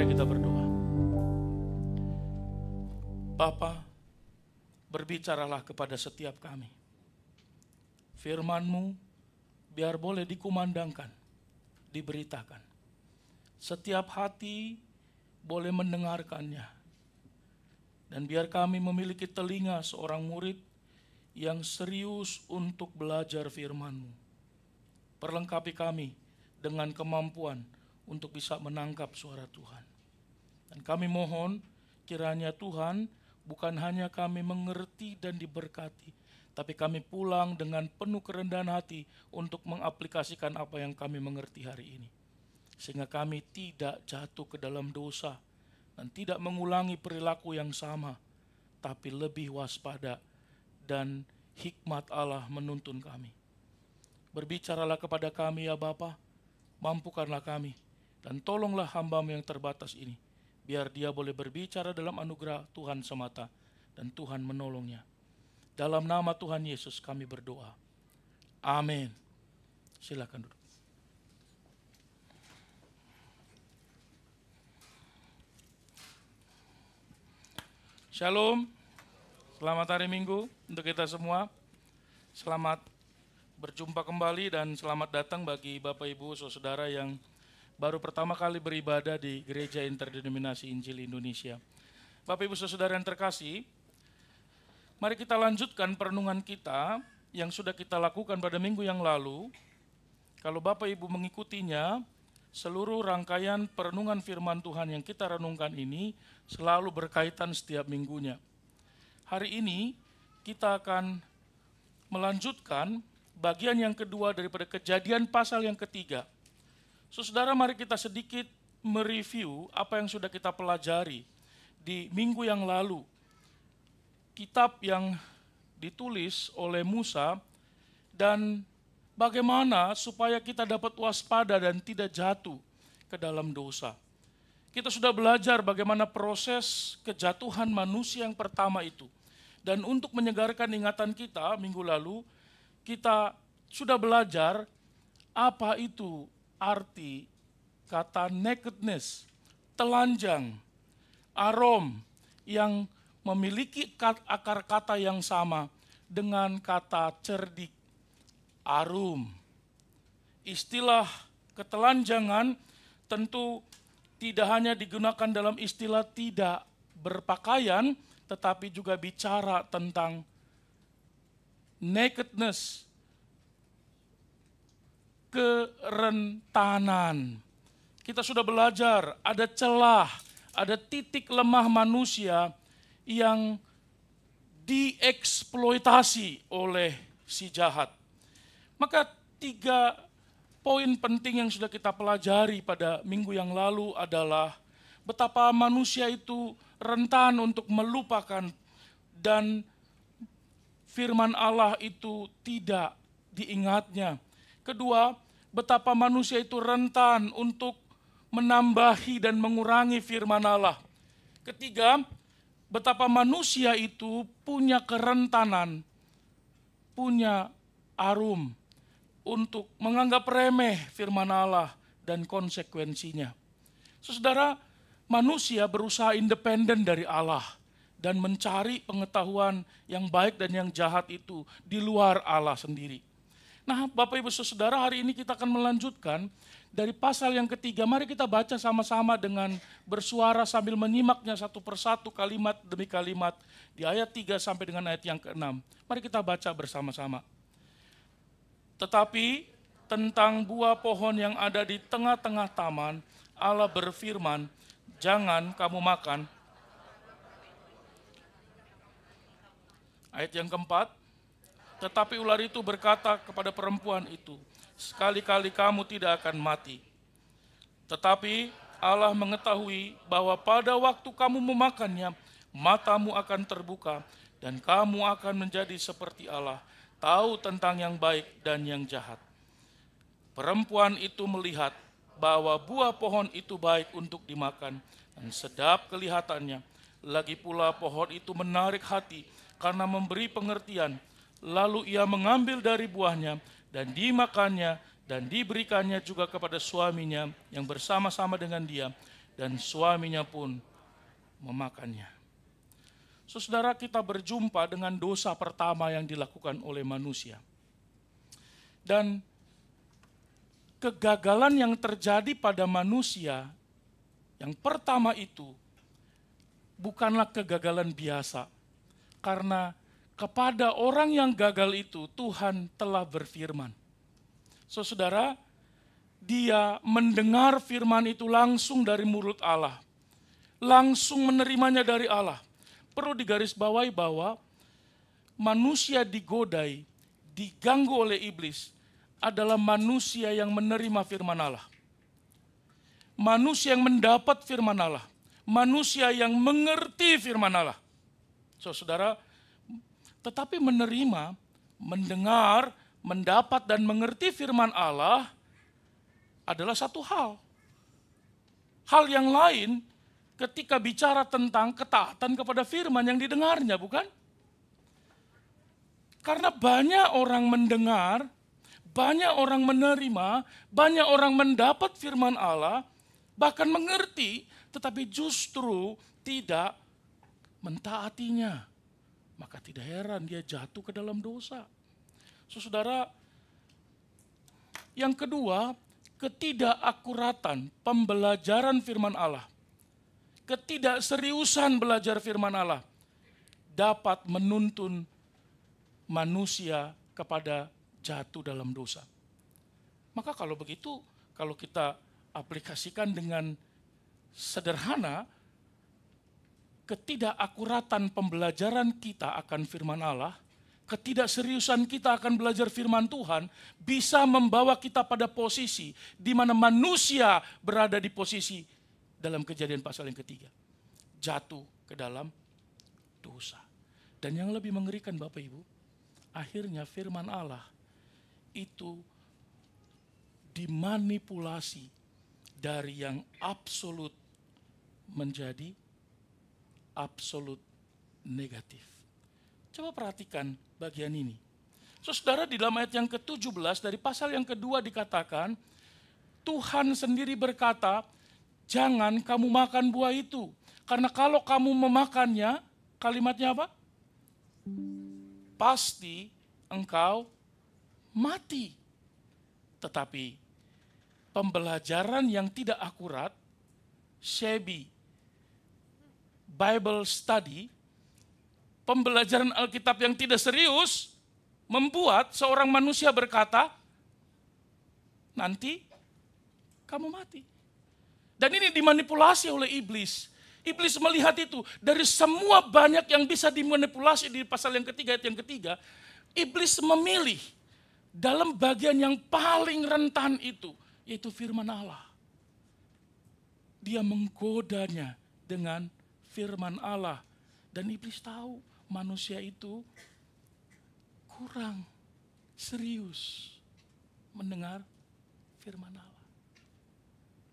Mari kita berdoa. Bapa, berbicaralah kepada setiap kami. Firman-Mu biar boleh dikumandangkan, diberitakan. Setiap hati boleh mendengarkannya. Dan biar kami memiliki telinga seorang murid yang serius untuk belajar firman-Mu. Perlengkapi kami dengan kemampuan untuk bisa menangkap suara Tuhan. Dan kami mohon kiranya Tuhan bukan hanya kami mengerti dan diberkati, tapi kami pulang dengan penuh kerendahan hati untuk mengaplikasikan apa yang kami mengerti hari ini. Sehingga kami tidak jatuh ke dalam dosa dan tidak mengulangi perilaku yang sama, tapi lebih waspada dan hikmat Allah menuntun kami. Berbicaralah kepada kami ya Bapa, mampukanlah kami, dan tolonglah hamba-Mu yang terbatas ini, biar dia boleh berbicara dalam anugerah Tuhan semata, dan Tuhan menolongnya. Dalam nama Tuhan Yesus kami berdoa. Amin. Silakan duduk. Shalom, selamat hari Minggu untuk kita semua. Selamat berjumpa kembali dan selamat datang bagi Bapak Ibu Saudara yang baru pertama kali beribadah di Gereja Interdenominasi Injil Indonesia. Bapak Ibu Saudara yang terkasih, mari kita lanjutkan perenungan kita yang sudah kita lakukan pada minggu yang lalu. Kalau Bapak Ibu mengikutinya, seluruh rangkaian perenungan firman Tuhan yang kita renungkan ini selalu berkaitan setiap minggunya. Hari ini kita akan melanjutkan bagian yang kedua daripada Kejadian pasal yang ketiga. Saudara, mari kita sedikit mereview apa yang sudah kita pelajari di minggu yang lalu. Kitab yang ditulis oleh Musa dan bagaimana supaya kita dapat waspada dan tidak jatuh ke dalam dosa. Kita sudah belajar bagaimana proses kejatuhan manusia yang pertama itu. Dan untuk menyegarkan ingatan kita minggu lalu, kita sudah belajar apa itu arti kata nakedness, telanjang, arom yang memiliki akar kata yang sama dengan kata cerdik, arum. Istilah ketelanjangan tentu tidak hanya digunakan dalam istilah tidak berpakaian, tetapi juga bicara tentang nakedness, kerentanan. Kita sudah belajar ada celah, ada titik lemah manusia yang dieksploitasi oleh si jahat. Maka 3 poin penting yang sudah kita pelajari pada minggu yang lalu adalah betapa manusia itu rentan untuk melupakan dan firman Allah itu tidak diingatnya. Kedua, betapa manusia itu rentan untuk menambahi dan mengurangi firman Allah. Ketiga, betapa manusia itu punya kerentanan, punya arum untuk menganggap remeh firman Allah dan konsekuensinya. Saudara, manusia berusaha independen dari Allah dan mencari pengetahuan yang baik dan yang jahat itu di luar Allah sendiri. Nah, Bapak Ibu Saudara, hari ini kita akan melanjutkan dari pasal yang ketiga. Mari kita baca sama-sama dengan bersuara sambil menyimaknya satu persatu kalimat demi kalimat di ayat 3 sampai dengan ayat yang ke-6. Mari kita baca bersama-sama. Tetapi tentang buah pohon yang ada di tengah-tengah taman, Allah berfirman, jangan kamu makan. Ayat yang keempat, tetapi ular itu berkata kepada perempuan itu, sekali-kali kamu tidak akan mati. Tetapi Allah mengetahui bahwa pada waktu kamu memakannya, matamu akan terbuka dan kamu akan menjadi seperti Allah, tahu tentang yang baik dan yang jahat. Perempuan itu melihat bahwa buah pohon itu baik untuk dimakan dan sedap kelihatannya. Lagi pula pohon itu menarik hati karena memberi pengertian. Lalu ia mengambil dari buahnya dan dimakannya dan diberikannya juga kepada suaminya yang bersama-sama dengan dia. dan suaminya pun memakannya. Saudara, kita berjumpa dengan dosa pertama yang dilakukan oleh manusia. Dan kegagalan yang terjadi pada manusia yang pertama itu bukanlah kegagalan biasa. Karena kepada orang yang gagal itu Tuhan telah berfirman. Saudara, dia mendengar firman itu langsung dari mulut Allah. Langsung menerimanya dari Allah. Perlu digarisbawahi bahwa manusia digodai, diganggu oleh iblis adalah manusia yang menerima firman Allah. Manusia yang mendapat firman Allah. Manusia yang mengerti firman Allah. Saudara, tetapi menerima, mendengar, mendapat dan mengerti firman Allah adalah satu hal. Hal yang lain ketika bicara tentang ketaatan kepada firman yang didengarnya, bukan? Karena banyak orang mendengar, banyak orang menerima, banyak orang mendapat firman Allah, bahkan mengerti, tetapi justru tidak mentaatinya. Maka tidak heran dia jatuh ke dalam dosa. Saudara, yang kedua, ketidakakuratan pembelajaran firman Allah. Ketidakseriusan belajar firman Allah dapat menuntun manusia kepada jatuh dalam dosa. Maka kalau begitu, kalau kita aplikasikan dengan sederhana, ketidakakuratan pembelajaran kita akan firman Allah, ketidakseriusan kita akan belajar firman Tuhan bisa membawa kita pada posisi di mana manusia berada di posisi dalam Kejadian pasal yang ketiga, jatuh ke dalam dosa. Dan yang lebih mengerikan Bapak Ibu, akhirnya firman Allah itu dimanipulasi dari yang absolut menjadi absolut negatif. Coba perhatikan bagian ini. Saudara, di dalam ayat yang ke-17 dari pasal yang kedua dikatakan, Tuhan sendiri berkata, jangan kamu makan buah itu. Karena kalau kamu memakannya, kalimatnya apa? Pasti engkau mati. Tetapi pembelajaran yang tidak akurat, shabby Bible study, pembelajaran Alkitab yang tidak serius, membuat seorang manusia berkata, nanti kamu mati. Dan ini dimanipulasi oleh iblis. Iblis melihat itu, dari semua banyak yang bisa dimanipulasi di pasal yang ketiga, ayat yang ketiga, iblis memilih dalam bagian yang paling rentan itu, yaitu firman Allah. Dia menggodanya dengan firman Allah. Dan iblis tahu manusia itu kurang serius mendengar firman Allah.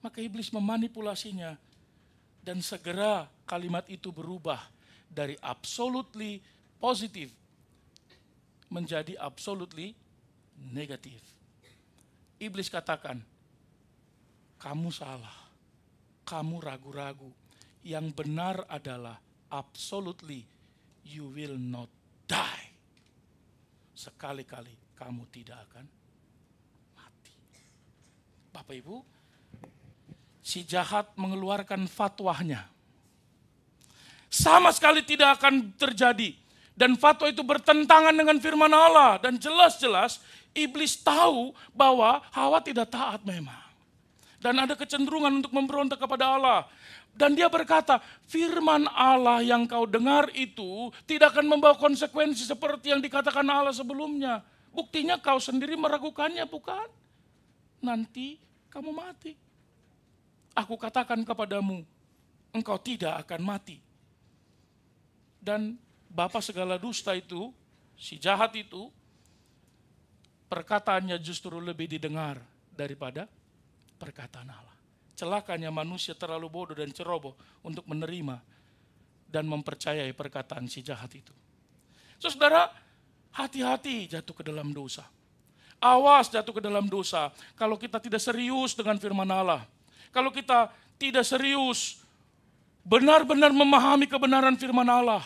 Maka iblis memanipulasinya dan segera kalimat itu berubah dari absolutely positif menjadi absolutely negatif. Iblis katakan, kamu salah, kamu ragu-ragu. Yang benar adalah absolutely you will not die. Sekali-kali kamu tidak akan mati. Bapak Ibu, si jahat mengeluarkan fatwanya. Sama sekali tidak akan terjadi. Dan fatwa itu bertentangan dengan firman Allah. Dan jelas-jelas iblis tahu bahwa Hawa tidak taat memang. Dan ada kecenderungan untuk memberontak kepada Allah. Dan dia berkata, firman Allah yang kau dengar itu tidak akan membawa konsekuensi seperti yang dikatakan Allah sebelumnya. Buktinya kau sendiri meragukannya, bukan? Nanti kamu mati. Aku katakan kepadamu, engkau tidak akan mati. Dan bapa segala dusta itu, si jahat itu, perkataannya justru lebih didengar daripada perkataan Allah. Celakanya manusia terlalu bodoh dan ceroboh untuk menerima dan mempercayai perkataan si jahat itu. Saudara, hati-hati jatuh ke dalam dosa. Awas jatuh ke dalam dosa kalau kita tidak serius dengan firman Allah. Kalau kita tidak serius, benar-benar memahami kebenaran firman Allah,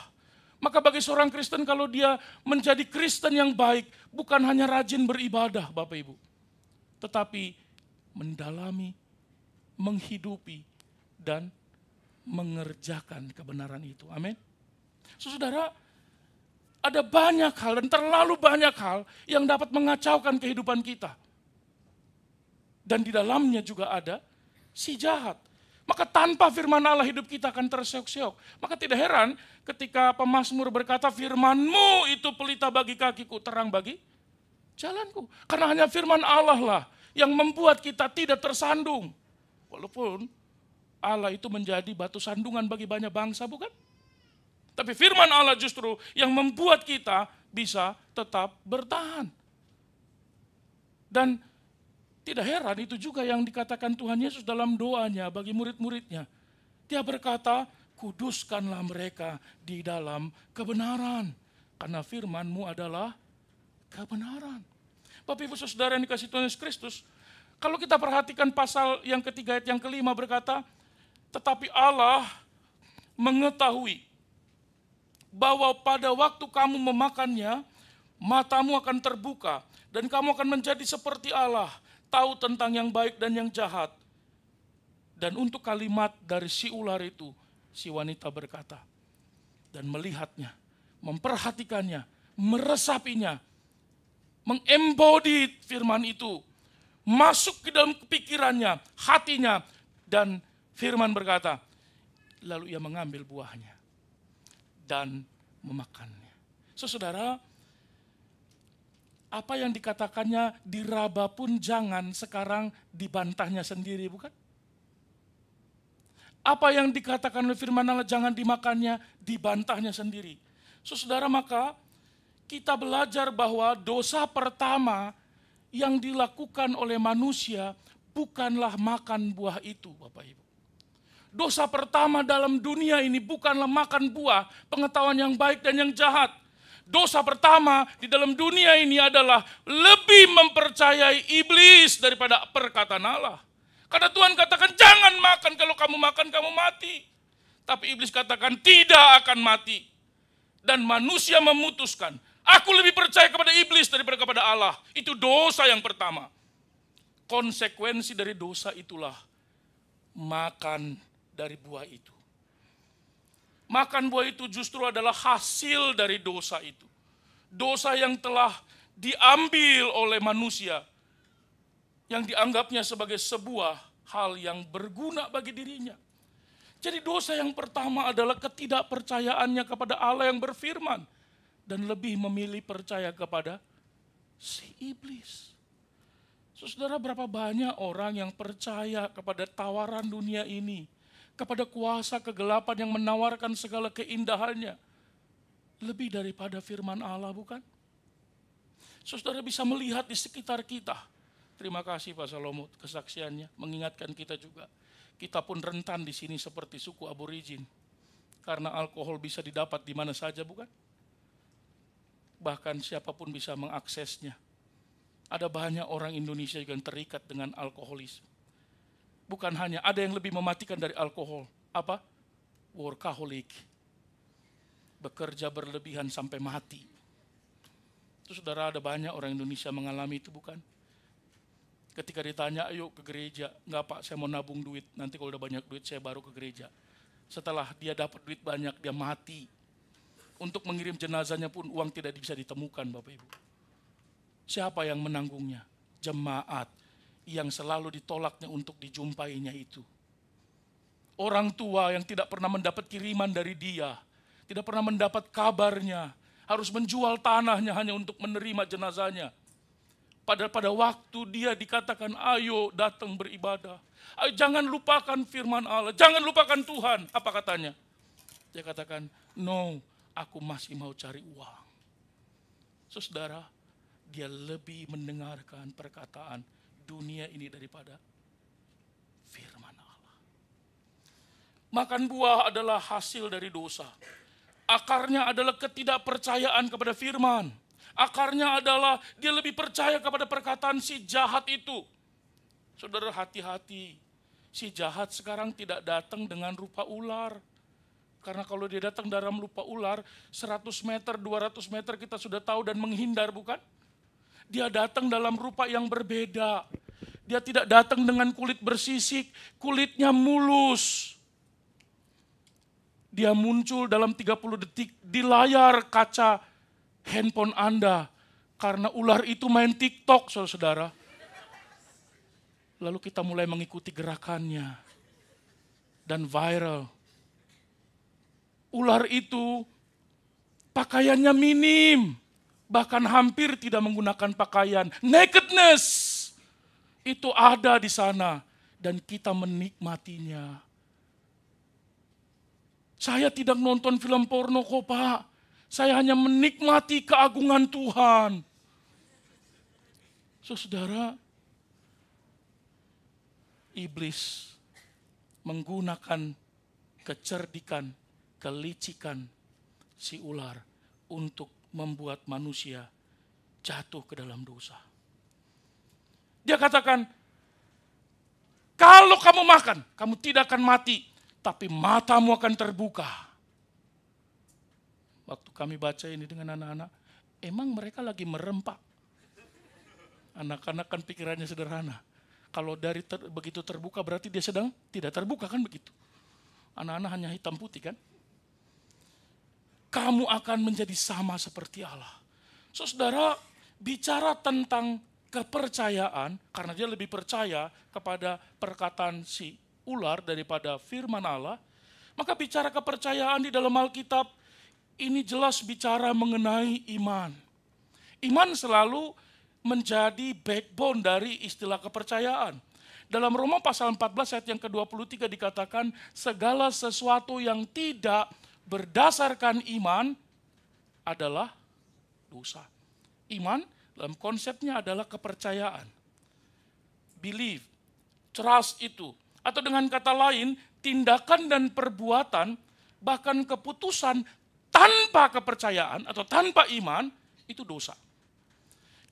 maka bagi seorang Kristen kalau dia menjadi Kristen yang baik, bukan hanya rajin beribadah Bapak Ibu, tetapi mendalami, menghidupi, dan mengerjakan kebenaran itu. Amin. Saudara, ada banyak hal dan terlalu banyak hal yang dapat mengacaukan kehidupan kita. Dan di dalamnya juga ada si jahat. Maka tanpa firman Allah hidup kita akan terseok-seok. Maka tidak heran ketika pemazmur berkata, firman-Mu itu pelita bagi kakiku, terang bagi jalanku. Karena hanya firman Allah lah yang membuat kita tidak tersandung. Walaupun Allah itu menjadi batu sandungan bagi banyak bangsa, bukan? Tapi firman Allah justru yang membuat kita bisa tetap bertahan. Dan tidak heran itu juga yang dikatakan Tuhan Yesus dalam doanya bagi murid-muridnya. Dia berkata, kuduskanlah mereka di dalam kebenaran. Karena firman-Mu adalah kebenaran. Bapak Ibu Saudara yang dikasihi Tuhan Yesus Kristus, kalau kita perhatikan pasal yang ketiga ayat yang kelima berkata, tetapi Allah mengetahui bahwa pada waktu kamu memakannya, matamu akan terbuka dan kamu akan menjadi seperti Allah, tahu tentang yang baik dan yang jahat. Dan untuk kalimat dari si ular itu, si wanita berkata, dan melihatnya, memperhatikannya, meresapinya, mengembodi firman itu, masuk ke dalam pikirannya, hatinya, dan firman berkata, lalu ia mengambil buahnya dan memakannya. Saudara, apa yang dikatakannya diraba pun jangan, sekarang dibantahnya sendiri, bukan? Apa yang dikatakan oleh firman Allah jangan dimakannya, dibantahnya sendiri. Saudara, maka kita belajar bahwa dosa pertama yang dilakukan oleh manusia bukanlah makan buah itu, Bapak Ibu. Dosa pertama dalam dunia ini bukanlah makan buah pengetahuan yang baik dan yang jahat. Dosa pertama di dalam dunia ini adalah lebih mempercayai iblis daripada perkataan Allah. Karena Tuhan katakan jangan makan, kalau kamu makan kamu mati. Tapi iblis katakan tidak akan mati. Dan manusia memutuskan, aku lebih percaya kepada iblis daripada kepada Allah. Itu dosa yang pertama. Konsekuensi dari dosa itulah makan dari buah itu. Makan buah itu justru adalah hasil dari dosa itu. Dosa yang telah diambil oleh manusia, yang dianggapnya sebagai sebuah hal yang berguna bagi dirinya. Jadi dosa yang pertama adalah ketidakpercayaannya kepada Allah yang berfirman, dan lebih memilih percaya kepada si iblis. Saudara, berapa banyak orang yang percaya kepada tawaran dunia ini, kepada kuasa kegelapan yang menawarkan segala keindahannya, lebih daripada firman Allah, bukan? Saudara bisa melihat di sekitar kita. Terima kasih Pak Salomo kesaksiannya, mengingatkan kita juga. Kita pun rentan di sini seperti suku aborigin, karena alkohol bisa didapat di mana saja, bukan? Bahkan siapapun bisa mengaksesnya. Ada banyak orang Indonesia yang terikat dengan alkoholisme. Bukan hanya, ada yang lebih mematikan dari alkohol. Apa? Workaholic. Bekerja berlebihan sampai mati. Itu saudara, ada banyak orang Indonesia mengalami itu, bukan? Ketika ditanya, ayo ke gereja. Enggak Pak, saya mau nabung duit. Nanti kalau udah banyak duit, saya baru ke gereja. Setelah dia dapat duit banyak, dia mati. Untuk mengirim jenazahnya pun uang tidak bisa ditemukan, Bapak Ibu. Siapa yang menanggungnya? Jemaat yang selalu ditolaknya untuk dijumpainya itu. Orang tua yang tidak pernah mendapat kiriman dari dia, tidak pernah mendapat kabarnya, harus menjual tanahnya hanya untuk menerima jenazahnya. Padahal pada waktu dia dikatakan, ayo datang beribadah. Ayo, jangan lupakan firman Allah, jangan lupakan Tuhan. Apa katanya? Dia katakan, no, aku masih mau cari uang. Saudara, dia lebih mendengarkan perkataan dunia ini daripada firman Allah. Makan buah adalah hasil dari dosa. Akarnya adalah ketidakpercayaan kepada firman. Akarnya adalah dia lebih percaya kepada perkataan si jahat itu. Saudara, hati-hati. si jahat sekarang tidak datang dengan rupa ular. Karena kalau dia datang dalam rupa ular, 100 meter, 200 meter kita sudah tahu dan menghindar, bukan? Dia datang dalam rupa yang berbeda. Dia tidak datang dengan kulit bersisik, kulitnya mulus. Dia muncul dalam 30 detik di layar kaca handphone Anda. Karena ular itu main TikTok, saudara-saudara. Lalu kita mulai mengikuti gerakannya. Dan viral. Ular itu pakaiannya minim. Bahkan hampir tidak menggunakan pakaian. Nakedness. Itu ada di sana. Dan kita menikmatinya. Saya tidak nonton film porno kok, Pak. Saya hanya menikmati keagungan Tuhan. Saudara, iblis menggunakan kecerdikan, kelicikan si ular untuk membuat manusia jatuh ke dalam dosa. Dia katakan, kalau kamu makan, kamu tidak akan mati, tapi matamu akan terbuka. Waktu kami baca ini dengan anak-anak, emang mereka lagi merempak. Anak-anak kan pikirannya sederhana. Kalau dari begitu terbuka berarti dia sedang tidak terbuka, kan begitu. Anak-anak hanya hitam putih, kan? Kamu akan menjadi sama seperti Allah. Saudara, bicara tentang kepercayaan, karena dia lebih percaya kepada perkataan si ular daripada firman Allah, maka bicara kepercayaan di dalam Alkitab, ini jelas bicara mengenai iman. Iman selalu menjadi backbone dari istilah kepercayaan. Dalam Roma pasal 14 ayat yang ke-23 dikatakan, segala sesuatu yang tidak berdasarkan iman adalah dosa. Iman dalam konsepnya adalah kepercayaan. Believe, trust itu. Atau dengan kata lain, tindakan dan perbuatan, bahkan keputusan tanpa kepercayaan atau tanpa iman, itu dosa.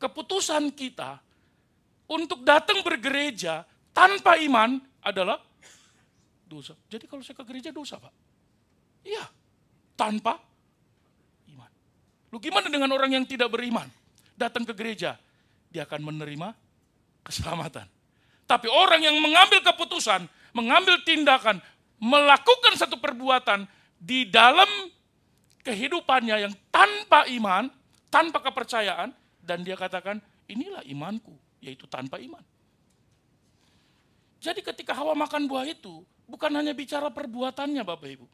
Keputusan kita untuk datang bergereja tanpa iman adalah dosa. Jadi kalau saya ke gereja dosa, Pak? Iya, tanpa iman. Lu gimana dengan orang yang tidak beriman? Datang ke gereja, dia akan menerima keselamatan. Tapi orang yang mengambil keputusan, mengambil tindakan, melakukan satu perbuatan di dalam kehidupannya yang tanpa iman, tanpa kepercayaan, dan dia katakan, inilah imanku, yaitu tanpa iman. Jadi ketika Hawa makan buah itu, bukan hanya bicara perbuatannya Bapak Ibu,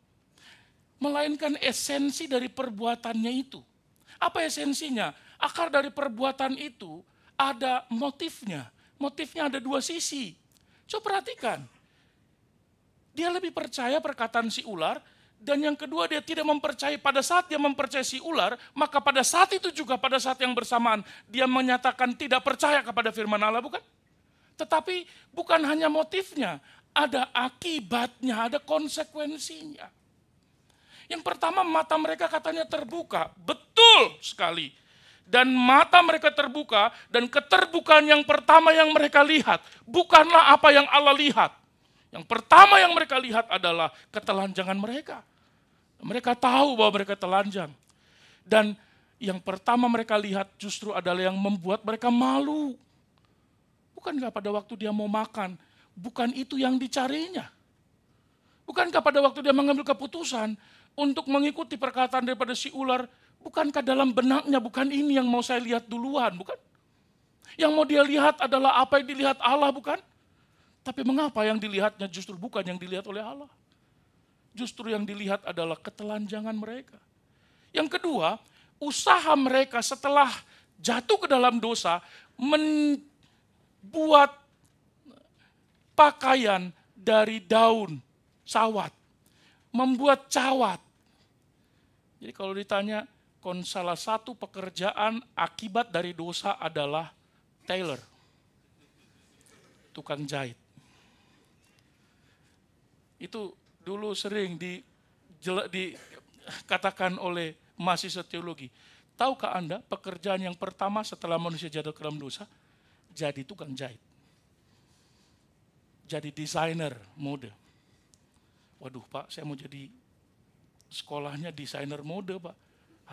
melainkan esensi dari perbuatannya itu. Apa esensinya? Akar dari perbuatan itu ada motifnya. Motifnya ada dua sisi. Coba perhatikan. Dia lebih percaya perkataan si ular, dan yang kedua dia tidak mempercayai. Pada saat dia mempercayai si ular, maka pada saat itu juga pada saat yang bersamaan dia menyatakan tidak percaya kepada firman Allah, bukan? Tetapi bukan hanya motifnya, ada akibatnya, ada konsekuensinya. Yang pertama, mata mereka katanya terbuka, betul sekali. Dan mata mereka terbuka, dan keterbukaan yang pertama yang mereka lihat bukanlah apa yang Allah lihat. Yang pertama yang mereka lihat adalah ketelanjangan mereka. Mereka tahu bahwa mereka telanjang. Dan yang pertama mereka lihat justru adalah yang membuat mereka malu. Bukankah pada waktu dia mau makan, bukan itu yang dicarinya? Bukankah pada waktu dia mengambil keputusan untuk mengikuti perkataan daripada si ular, bukankah dalam benaknya bukan ini yang mau saya lihat duluan, bukan? Yang mau dia lihat adalah apa yang dilihat Allah, bukan? Tapi mengapa yang dilihatnya justru bukan yang dilihat oleh Allah? Justru yang dilihat adalah ketelanjangan mereka. Yang kedua, usaha mereka setelah jatuh ke dalam dosa, membuat pakaian dari daun sawat. Membuat cawat. Jadi kalau ditanya, salah satu pekerjaan akibat dari dosa adalah tailor. Tukang jahit. Itu dulu sering dikatakan oleh mahasiswa teologi. Tahukah Anda pekerjaan yang pertama setelah manusia jatuh ke dalam dosa? Jadi tukang jahit. jadi desainer mode. Waduh Pak, saya mau jadi sekolahnya desainer mode Pak.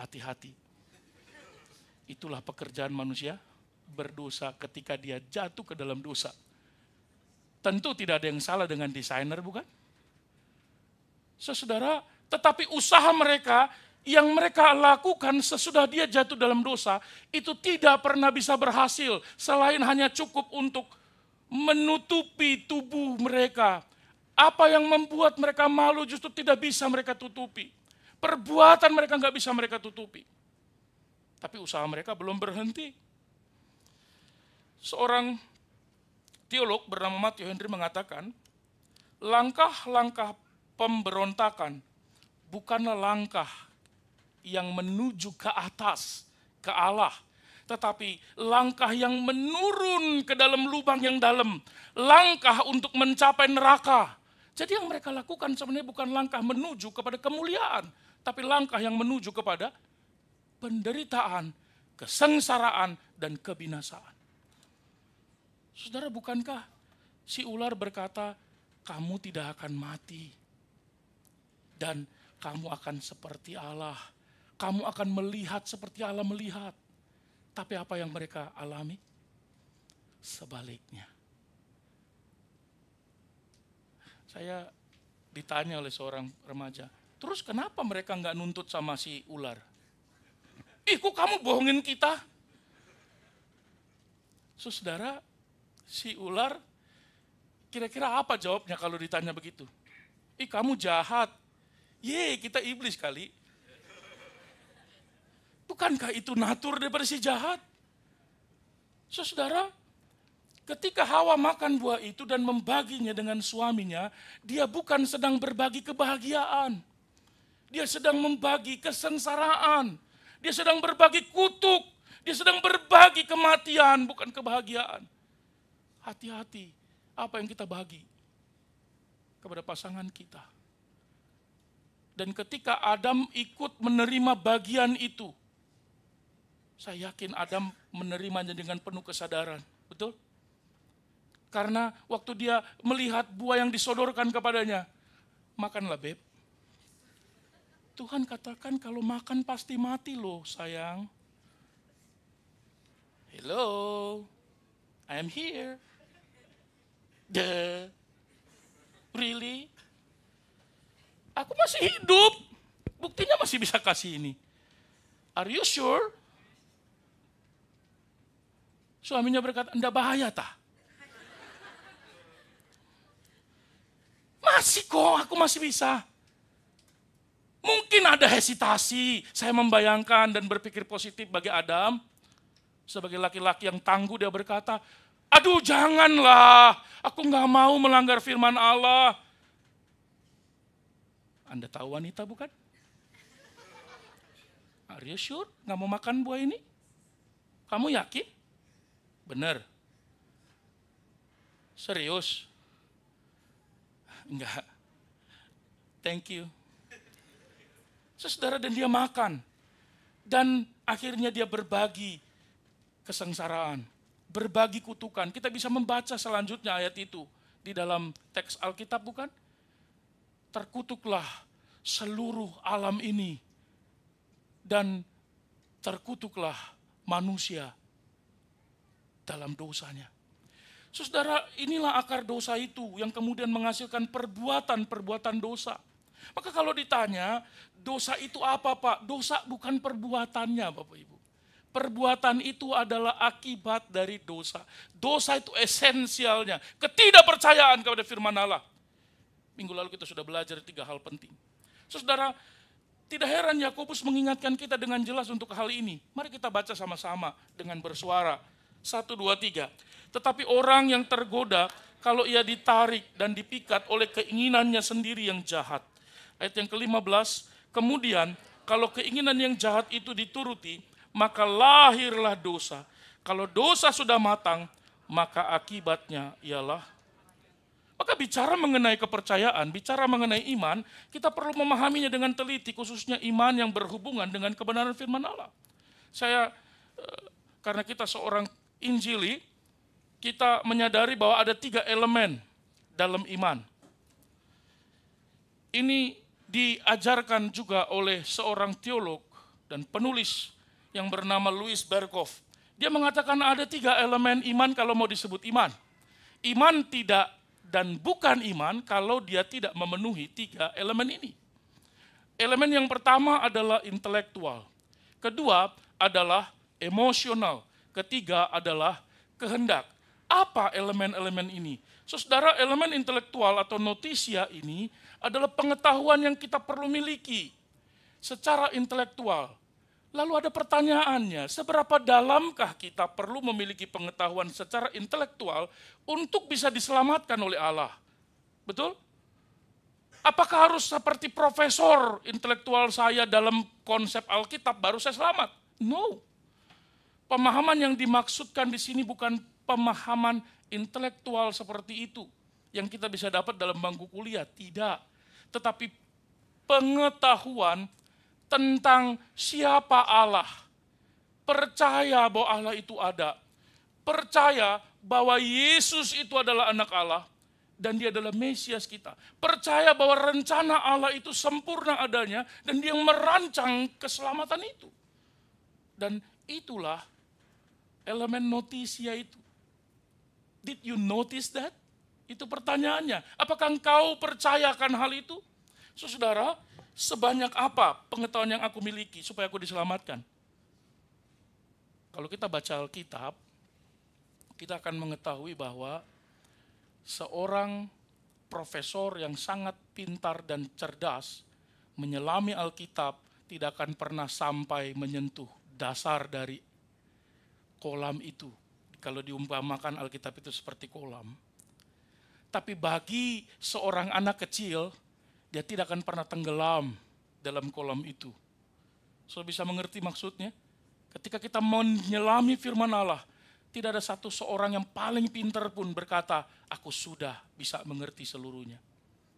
Hati-hati. Itulah pekerjaan manusia berdosa ketika dia jatuh ke dalam dosa. Tentu tidak ada yang salah dengan desainer, bukan? Saudara, tetapi usaha mereka yang mereka lakukan sesudah dia jatuh dalam dosa, itu tidak pernah bisa berhasil, selain hanya cukup untuk menutupi tubuh mereka. Apa yang membuat mereka malu justru tidak bisa mereka tutupi. Perbuatan mereka nggak bisa mereka tutupi. Tapi usaha mereka belum berhenti. Seorang teolog bernama Matthew Henry mengatakan, langkah-langkah pemberontakan bukanlah langkah yang menuju ke atas, ke Allah, tetapi langkah yang menurun ke dalam lubang yang dalam, langkah untuk mencapai neraka. Jadi yang mereka lakukan sebenarnya bukan langkah menuju kepada kemuliaan, tapi langkah yang menuju kepada penderitaan, kesengsaraan, dan kebinasaan. Saudara, bukankah si ular berkata, kamu tidak akan mati dan kamu akan seperti Allah. Kamu akan melihat seperti Allah melihat. Tapi apa yang mereka alami? Sebaliknya. Saya ditanya oleh seorang remaja, terus kenapa mereka nggak nuntut sama si ular? Ih, kok kamu bohongin kita? Saudara, si ular kira-kira apa jawabnya kalau ditanya begitu? Ih, kamu jahat. Ye, kita iblis kali. Bukankah itu natur daripada si jahat? Saudara, ketika Hawa makan buah itu dan membaginya dengan suaminya, dia bukan sedang berbagi kebahagiaan. Dia sedang membagi kesengsaraan. Dia sedang berbagi kutuk. Dia sedang berbagi kematian, bukan kebahagiaan. Hati-hati, apa yang kita bagi kepada pasangan kita. Dan ketika Adam ikut menerima bagian itu, saya yakin Adam menerimanya dengan penuh kesadaran. Betul? Karena waktu dia melihat buah yang disodorkan kepadanya, makanlah beb. Tuhan katakan kalau makan pasti mati loh sayang. Hello, I am here. Really? Aku masih hidup. Buktinya masih bisa kasih ini. Are you sure? Suaminya berkata, enggak bahaya tah? Masih kok, aku masih bisa. Mungkin ada hesitasi. Saya membayangkan dan berpikir positif bagi Adam. Sebagai laki-laki yang tangguh dia berkata, aduh janganlah, aku gak mau melanggar firman Allah. Anda tahu wanita bukan? Are you sure gak mau makan buah ini? Kamu yakin? Benar. Serius? Enggak. Thank you. Saudara, dan dia makan. Dan akhirnya dia berbagi kesengsaraan. Berbagi kutukan. Kita bisa membaca selanjutnya ayat itu di dalam teks Alkitab bukan? Terkutuklah seluruh alam ini dan terkutuklah manusia dalam dosanya. Saudara, inilah akar dosa itu yang kemudian menghasilkan perbuatan-perbuatan dosa. Maka kalau ditanya, dosa itu apa Pak? Dosa bukan perbuatannya Bapak Ibu. Perbuatan itu adalah akibat dari dosa. Dosa itu esensialnya, ketidakpercayaan kepada firman Allah. Minggu lalu kita sudah belajar 3 hal penting. Saudara, tidak heran Yakobus mengingatkan kita dengan jelas untuk hal ini. Mari kita baca sama-sama dengan bersuara. 1, 2, 3. Tetapi orang yang tergoda kalau ia ditarik dan dipikat oleh keinginannya sendiri yang jahat. Ayat yang ke-15, kemudian kalau keinginan yang jahat itu dituruti, maka lahirlah dosa. Kalau dosa sudah matang, maka akibatnya ialah. Maka bicara mengenai kepercayaan, bicara mengenai iman, kita perlu memahaminya dengan teliti, khususnya iman yang berhubungan dengan kebenaran firman Allah. Karena kita seorang Injili, kita menyadari bahwa ada 3 elemen dalam iman. Ini diajarkan juga oleh seorang teolog dan penulis yang bernama Louis Berkhof. Dia mengatakan ada 3 elemen iman kalau mau disebut iman. Iman tidak dan bukan iman kalau dia tidak memenuhi 3 elemen ini. Elemen yang pertama adalah intelektual. Kedua adalah emosional. Ketiga adalah kehendak. Apa elemen-elemen ini? Saudara, elemen intelektual atau notitia ini adalah pengetahuan yang kita perlu miliki secara intelektual. Lalu ada pertanyaannya, seberapa dalamkah kita perlu memiliki pengetahuan secara intelektual untuk bisa diselamatkan oleh Allah? Betul? Apakah harus seperti profesor intelektual saya dalam konsep Alkitab baru saya selamat? No. Pemahaman yang dimaksudkan di sini bukan pemahaman intelektual seperti itu yang kita bisa dapat dalam bangku kuliah, tidak. Tetapi pengetahuan tentang siapa Allah. Percaya bahwa Allah itu ada. Percaya bahwa Yesus itu adalah anak Allah dan dia adalah Mesias kita. Percaya bahwa rencana Allah itu sempurna adanya dan dia merancang keselamatan itu. Dan itulah elemen notitia itu. Did you notice that? Itu pertanyaannya. Apakah engkau percayakan hal itu? Saudara, sebanyak apa pengetahuan yang aku miliki supaya aku diselamatkan? Kalau kita baca Alkitab, kita akan mengetahui bahwa seorang profesor yang sangat pintar dan cerdas menyelami Alkitab tidak akan pernah sampai menyentuh dasar dari kolam itu. Kalau diumpamakan Alkitab itu seperti kolam. Tapi bagi seorang anak kecil, dia tidak akan pernah tenggelam dalam kolam itu. So bisa mengerti maksudnya? Ketika kita menyelami firman Allah, tidak ada satu seorang yang paling pintar pun berkata, aku sudah bisa mengerti seluruhnya.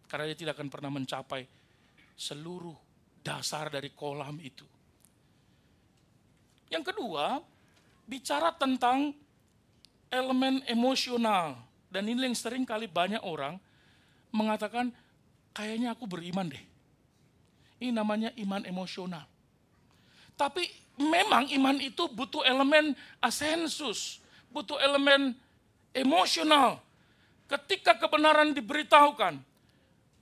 Karena dia tidak akan pernah mencapai seluruh dasar dari kolam itu. Yang kedua, bicara tentang elemen emosional. Dan ini yang sering kali banyak orang mengatakan, kayaknya aku beriman deh. Ini namanya iman emosional. Tapi memang iman itu butuh elemen asensus, butuh elemen emosional. Ketika kebenaran diberitahukan,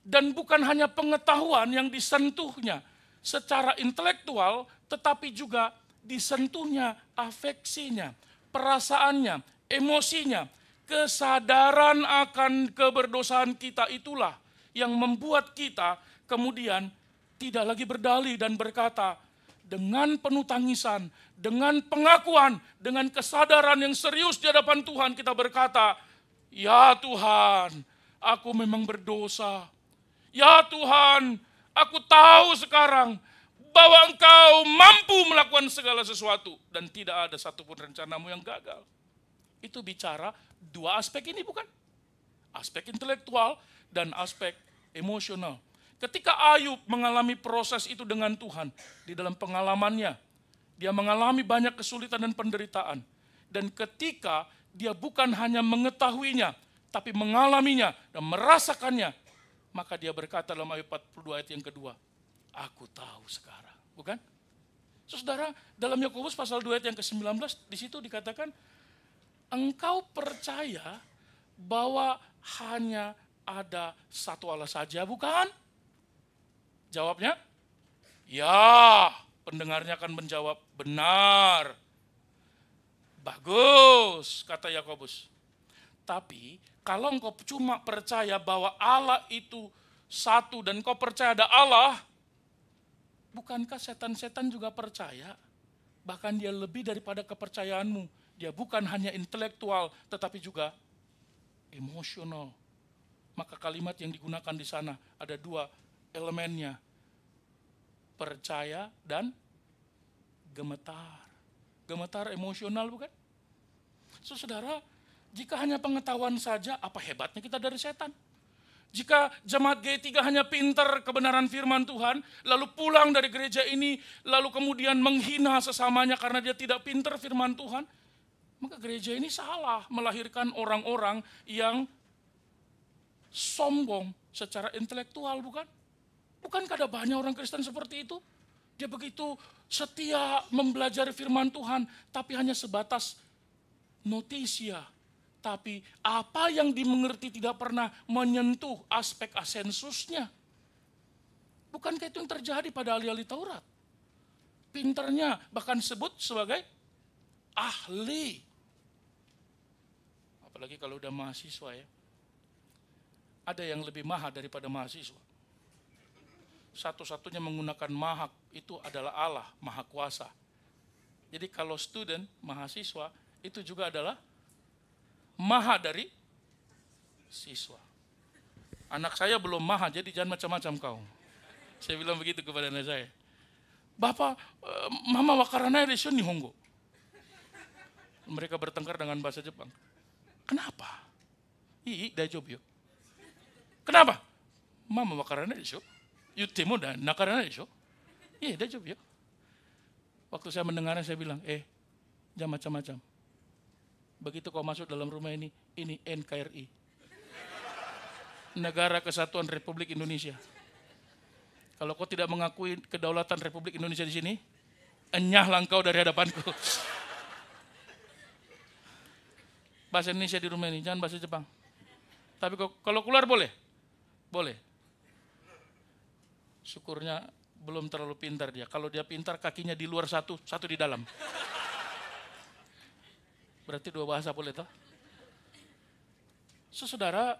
dan bukan hanya pengetahuan yang disentuhnya secara intelektual, tetapi juga disentuhnya afeksinya, perasaannya, emosinya, kesadaran akan keberdosaan kita itulah yang membuat kita kemudian tidak lagi berdalih dan berkata dengan penuh tangisan, dengan pengakuan, dengan kesadaran yang serius di hadapan Tuhan kita berkata, ya Tuhan, aku memang berdosa. Ya Tuhan, aku tahu sekarang bahwa Engkau mampu melakukan segala sesuatu dan tidak ada satupun rencanamu yang gagal. Itu bicara 2 aspek ini bukan? Aspek intelektual dan aspek emosional. Ketika Ayub mengalami proses itu dengan Tuhan, di dalam pengalamannya, dia mengalami banyak kesulitan dan penderitaan. Dan ketika dia bukan hanya mengetahuinya, tapi mengalaminya dan merasakannya, maka dia berkata dalam ayat 42 ayat yang kedua, aku tahu sekarang. Bukan? Saudara, dalam Yakobus pasal 2 ayat yang ke-19, di situ dikatakan, engkau percaya bahwa hanya ada satu Allah saja, bukan? Jawabnya, ya. Pendengarnya akan menjawab, benar. Bagus, kata Yakobus. Tapi kalau engkau cuma percaya bahwa Allah itu satu dan kau percaya ada Allah, bukankah setan-setan juga percaya? Bahkan dia lebih daripada kepercayaanmu. Dia bukan hanya intelektual, tetapi juga emosional. Maka kalimat yang digunakan di sana ada 2 elemennya. Percaya dan gemetar. Gemetar emosional bukan? Saudara, jika hanya pengetahuan saja, apa hebatnya kita dari setan? Jika jemaat G3 hanya pintar kebenaran firman Tuhan, lalu pulang dari gereja ini, lalu kemudian menghina sesamanya karena dia tidak pintar firman Tuhan, maka gereja ini salah melahirkan orang-orang yang sombong secara intelektual, bukan? Bukankah ada banyak orang Kristen seperti itu? Dia begitu setia mempelajari firman Tuhan, tapi hanya sebatas notisia. Tapi apa yang dimengerti tidak pernah menyentuh aspek asensusnya. Bukankah itu yang terjadi pada ahli-ahli Taurat? Pinternya bahkan sebut sebagai ahli. Apalagi kalau udah mahasiswa ya. Ada yang lebih mahal daripada mahasiswa. Satu-satunya menggunakan mahak itu adalah Allah, Maha Kuasa. Jadi kalau student, mahasiswa, itu juga adalah maha dari siswa. Anak saya belum maha, jadi jangan macam-macam kau. Saya bilang begitu kepada anak saya. Bapak, mama wakarana desho nihongo. Mereka bertengkar dengan bahasa Jepang. Kenapa? Daijoubu yo. Kenapa? Mama wakarana desho. Yuttemo dan nakarana desho. Daijoubu yo. Waktu saya mendengarnya saya bilang, jangan macam-macam. Begitu kau masuk dalam rumah ini NKRI. Negara Kesatuan Republik Indonesia. Kalau kau tidak mengakui kedaulatan Republik Indonesia di sini, enyahlah engkau dari hadapanku. Bahasa Indonesia di rumah ini, jangan bahasa Jepang. Tapi kalau keluar boleh? Boleh. Syukurnya belum terlalu pintar dia. Kalau dia pintar, kakinya di luar satu di dalam. Berarti dua bahasa boleh toh? Saudara,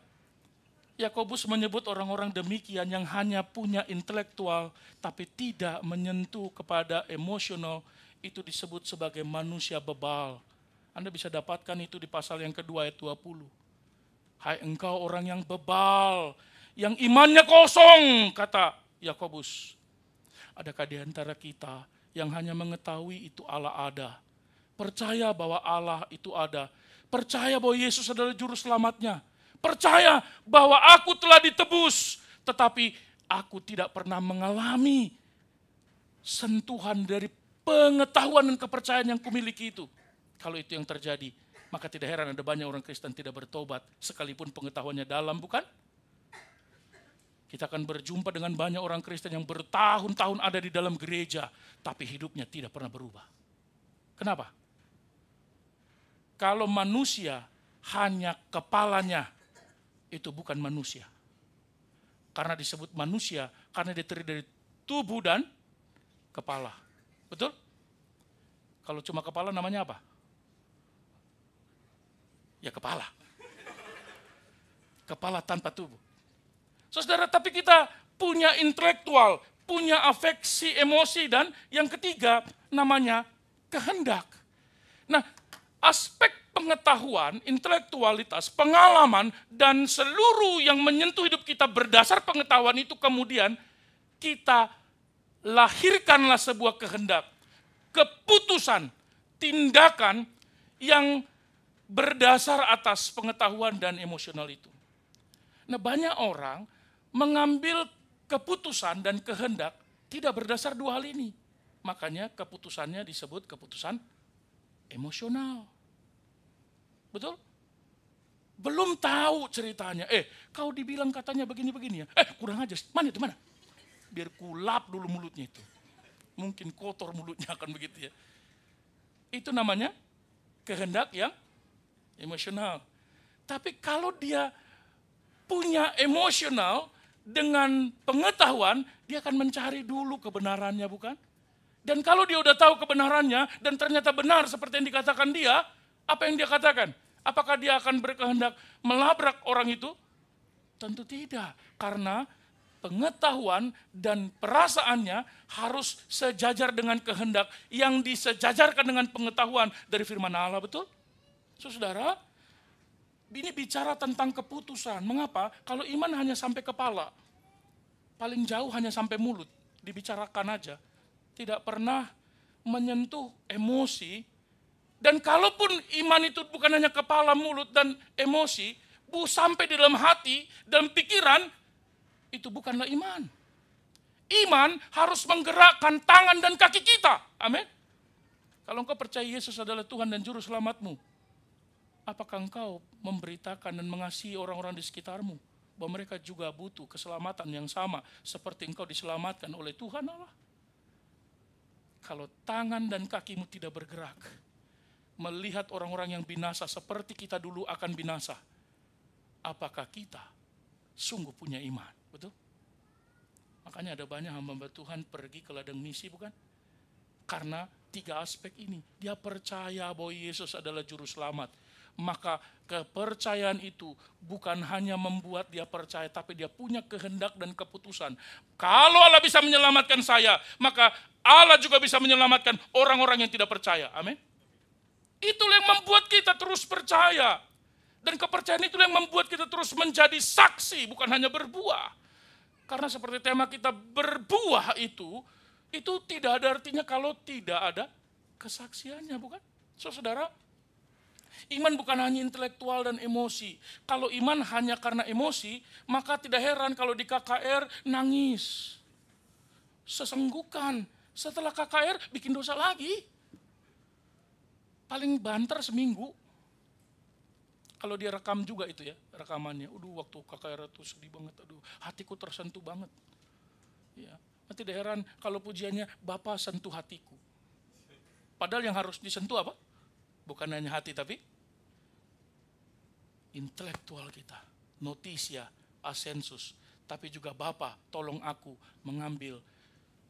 Yakobus menyebut orang-orang demikian yang hanya punya intelektual tapi tidak menyentuh kepada emosional, itu disebut sebagai manusia bebal. Anda bisa dapatkan itu di pasal yang kedua ayat 20. Hai engkau orang yang bebal, yang imannya kosong, kata Yakobus. Adakah di antara kita yang hanya mengetahui itu Allah ada, percaya bahwa Allah itu ada, percaya bahwa Yesus adalah juru selamatnya, percaya bahwa aku telah ditebus, tetapi aku tidak pernah mengalami sentuhan dari pengetahuan dan kepercayaan yang kumiliki itu. Kalau itu yang terjadi, maka tidak heran ada banyak orang Kristen tidak bertobat, sekalipun pengetahuannya dalam, bukan? Kita akan berjumpa dengan banyak orang Kristen yang bertahun-tahun ada di dalam gereja, tapi hidupnya tidak pernah berubah. Kenapa? Kalau manusia hanya kepalanya, itu bukan manusia. Karena disebut manusia, karena dia terdiri dari tubuh dan kepala. Betul? Kalau cuma kepala namanya apa? Ya kepala. Kepala tanpa tubuh. Saudara, tapi kita punya intelektual, punya afeksi, emosi, dan yang ketiga namanya kehendak. Nah, aspek pengetahuan, intelektualitas, pengalaman, dan seluruh yang menyentuh hidup kita berdasar pengetahuan itu kemudian kita lahirkanlah sebuah kehendak, keputusan, tindakan yang berdasar atas pengetahuan dan emosional itu. Nah, banyak orang mengambil keputusan dan kehendak tidak berdasar dua hal ini. Makanya keputusannya disebut keputusan emosional. Betul? Belum tahu ceritanya. Kau dibilang katanya begini-begini ya. Kurang aja. Mana itu mana? Biar kulap dulu mulutnya itu. Mungkin kotor mulutnya akan begitu ya. Itu namanya kehendak yang emosional. Tapi kalau dia punya emosional dengan pengetahuan, dia akan mencari dulu kebenarannya, bukan? Dan kalau dia udah tahu kebenarannya dan ternyata benar seperti yang dikatakan dia, apa yang dia katakan? Apakah dia akan berkehendak melabrak orang itu? Tentu tidak, karena pengetahuan dan perasaannya harus sejajar dengan kehendak yang disejajarkan dengan pengetahuan dari firman Allah, betul? Saudara, ini bicara tentang keputusan. Mengapa? Kalau iman hanya sampai kepala, paling jauh hanya sampai mulut, dibicarakan aja. Tidak pernah menyentuh emosi. Dan kalaupun iman itu bukan hanya kepala, mulut, dan emosi, sampai di dalam hati dan pikiran, itu bukanlah iman. Iman harus menggerakkan tangan dan kaki kita. Amin. Kalau engkau percaya Yesus adalah Tuhan dan Juru Selamatmu, apakah engkau memberitakan dan mengasihi orang-orang di sekitarmu? bahwa mereka juga butuh keselamatan yang sama seperti engkau diselamatkan oleh Tuhan Allah. Kalau tangan dan kakimu tidak bergerak, melihat orang-orang yang binasa seperti kita dulu akan binasa, apakah kita sungguh punya iman? Betul? Makanya ada banyak hamba Tuhan pergi ke ladang misi, bukan? Karena 3 aspek ini. Dia percaya bahwa Yesus adalah juru selamat. Maka kepercayaan itu bukan hanya membuat dia percaya, tapi dia punya kehendak dan keputusan. Kalau Allah bisa menyelamatkan saya, maka Allah juga bisa menyelamatkan orang-orang yang tidak percaya. Amin. Itulah yang membuat kita terus percaya. Dan kepercayaan itulah yang membuat kita terus menjadi saksi, bukan hanya berbuah. Karena seperti tema kita, berbuah itu tidak ada artinya kalau tidak ada kesaksiannya, bukan? Saudara, iman bukan hanya intelektual dan emosi. Kalau iman hanya karena emosi, maka tidak heran kalau di KKR nangis, sesenggukan. Setelah KKR bikin dosa lagi. Paling banter seminggu. Kalau dia rekam juga itu ya, rekamannya. Waktu KKR itu sedih banget, hatiku tersentuh banget. Ya, tidak heran kalau pujiannya, Bapa sentuh hatiku. Padahal yang harus disentuh apa? Bukan hanya hati, tapi intelektual kita. Notitia, asensus. Tapi juga Bapa, tolong aku mengambil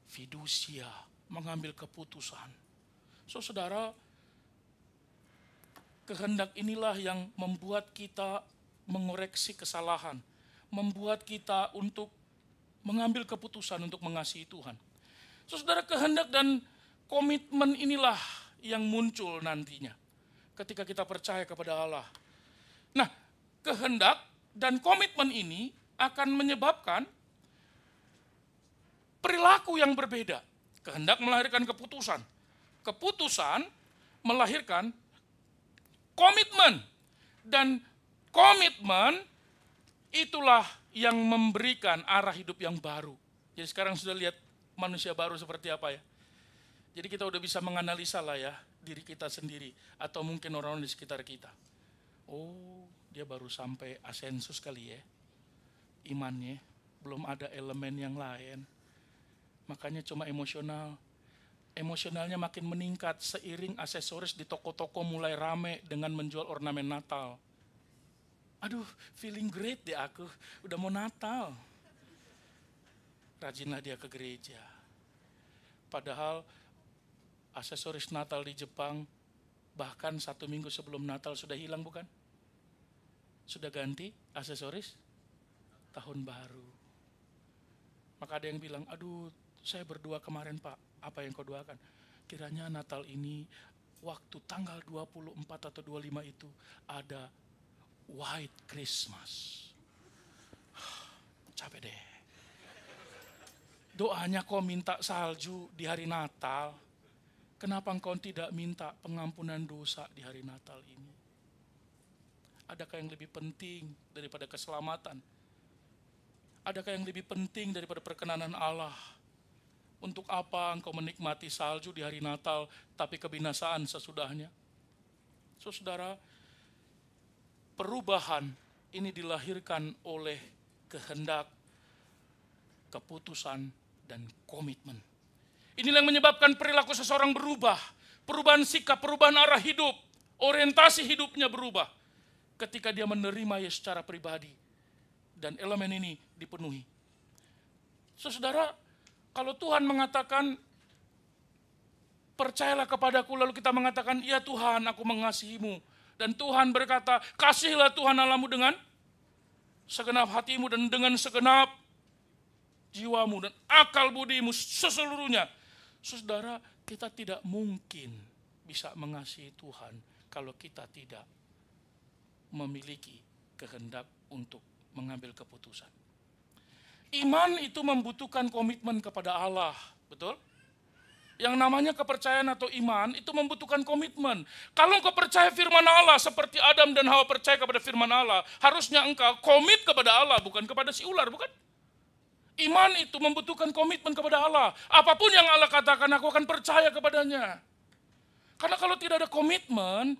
fidusia, mengambil keputusan. Saudara, kehendak inilah yang membuat kita mengoreksi kesalahan, membuat kita untuk mengambil keputusan untuk mengasihi Tuhan. Saudara, kehendak dan komitmen inilah yang muncul nantinya ketika kita percaya kepada Allah. Nah, kehendak dan komitmen ini akan menyebabkan perilaku yang berbeda. Kehendak melahirkan keputusan. Keputusan melahirkan komitmen, dan komitmen itulah yang memberikan arah hidup yang baru. Jadi sekarang sudah lihat manusia baru seperti apa ya. Jadi kita udah bisa menganalisa lah ya diri kita sendiri atau mungkin orang-orang di sekitar kita. Oh, dia baru sampai asensus kali ya. Imannya belum ada elemen yang lain. Makanya cuma emosional. Emosionalnya makin meningkat seiring aksesoris di toko-toko mulai rame dengan menjual ornamen Natal. Aduh, feeling great deh aku, udah mau Natal. Rajinlah dia ke gereja. Padahal aksesoris Natal di Jepang bahkan 1 minggu sebelum Natal sudah hilang, bukan? Sudah ganti aksesoris tahun baru. Maka ada yang bilang, aduh saya berdoa kemarin Pak, apa yang kau doakan? Kiranya Natal ini waktu tanggal 24 atau 25 itu ada White Christmas. Capek deh. Doanya kau minta salju di hari Natal. Kenapa engkau tidak minta pengampunan dosa di hari Natal ini? Adakah yang lebih penting daripada keselamatan? Adakah yang lebih penting daripada perkenanan Allah? Untuk apa engkau menikmati salju di hari Natal, tapi kebinasaan sesudahnya? Saudara, perubahan ini dilahirkan oleh kehendak, keputusan, dan komitmen. Inilah yang menyebabkan perilaku seseorang berubah. Perubahan sikap, perubahan arah hidup, orientasi hidupnya berubah. Ketika dia menerima Yesus secara pribadi. Dan elemen ini dipenuhi. Saudara, kalau Tuhan mengatakan, percayalah kepadaku, lalu kita mengatakan, ya Tuhan, aku mengasihimu. Dan Tuhan berkata, kasihilah Tuhan Allahmu dengan segenap hatimu dan dengan segenap jiwamu dan akal budimu seseluruhnya. Saudara, kita tidak mungkin bisa mengasihi Tuhan kalau kita tidak memiliki kehendak untuk mengambil keputusan. Iman itu membutuhkan komitmen kepada Allah, betul? Yang namanya kepercayaan atau iman itu membutuhkan komitmen. Kalau engkau percaya firman Allah seperti Adam dan Hawa percaya kepada firman Allah, harusnya engkau komit kepada Allah, bukan kepada si ular, bukan? Iman itu membutuhkan komitmen kepada Allah. Apapun yang Allah katakan, aku akan percaya kepadanya. Karena kalau tidak ada komitmen,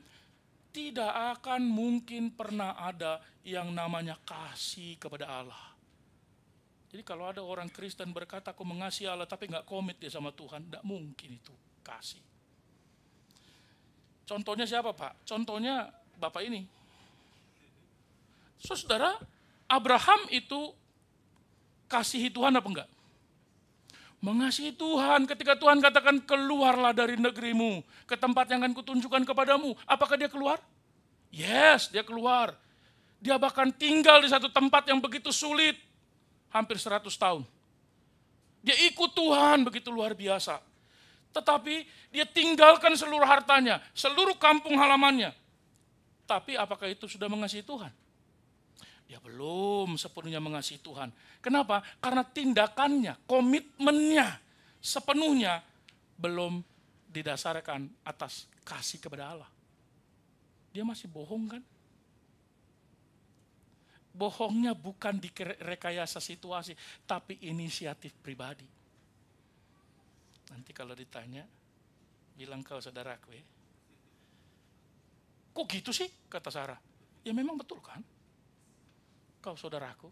tidak akan mungkin pernah ada yang namanya kasih kepada Allah. Jadi kalau ada orang Kristen berkata aku mengasihi Allah tapi nggak komit dia sama Tuhan, tidak mungkin itu kasih. Contohnya siapa Pak? Contohnya Bapak ini. Saudara, Abraham itu kasihi Tuhan apa enggak? Mengasihi Tuhan. Ketika Tuhan katakan keluarlah dari negerimu ke tempat yang akan kutunjukkan kepadamu. Apakah dia keluar? Yes, dia keluar. Dia bahkan tinggal di satu tempat yang begitu sulit. Hampir 100 tahun. Dia ikut Tuhan begitu luar biasa. Tetapi dia tinggalkan seluruh hartanya, seluruh kampung halamannya. Tapi apakah itu sudah mengasihi Tuhan? Dia belum sepenuhnya mengasihi Tuhan. Kenapa? Karena tindakannya, komitmennya sepenuhnya belum didasarkan atas kasih kepada Allah. Dia masih bohong kan? Bohongnya bukan di rekayasa situasi, tapi inisiatif pribadi. Nanti kalau ditanya, bilang kau saudaraku ya. Kok gitu sih? Kata Sarah. Ya memang betul kan? Kau saudaraku.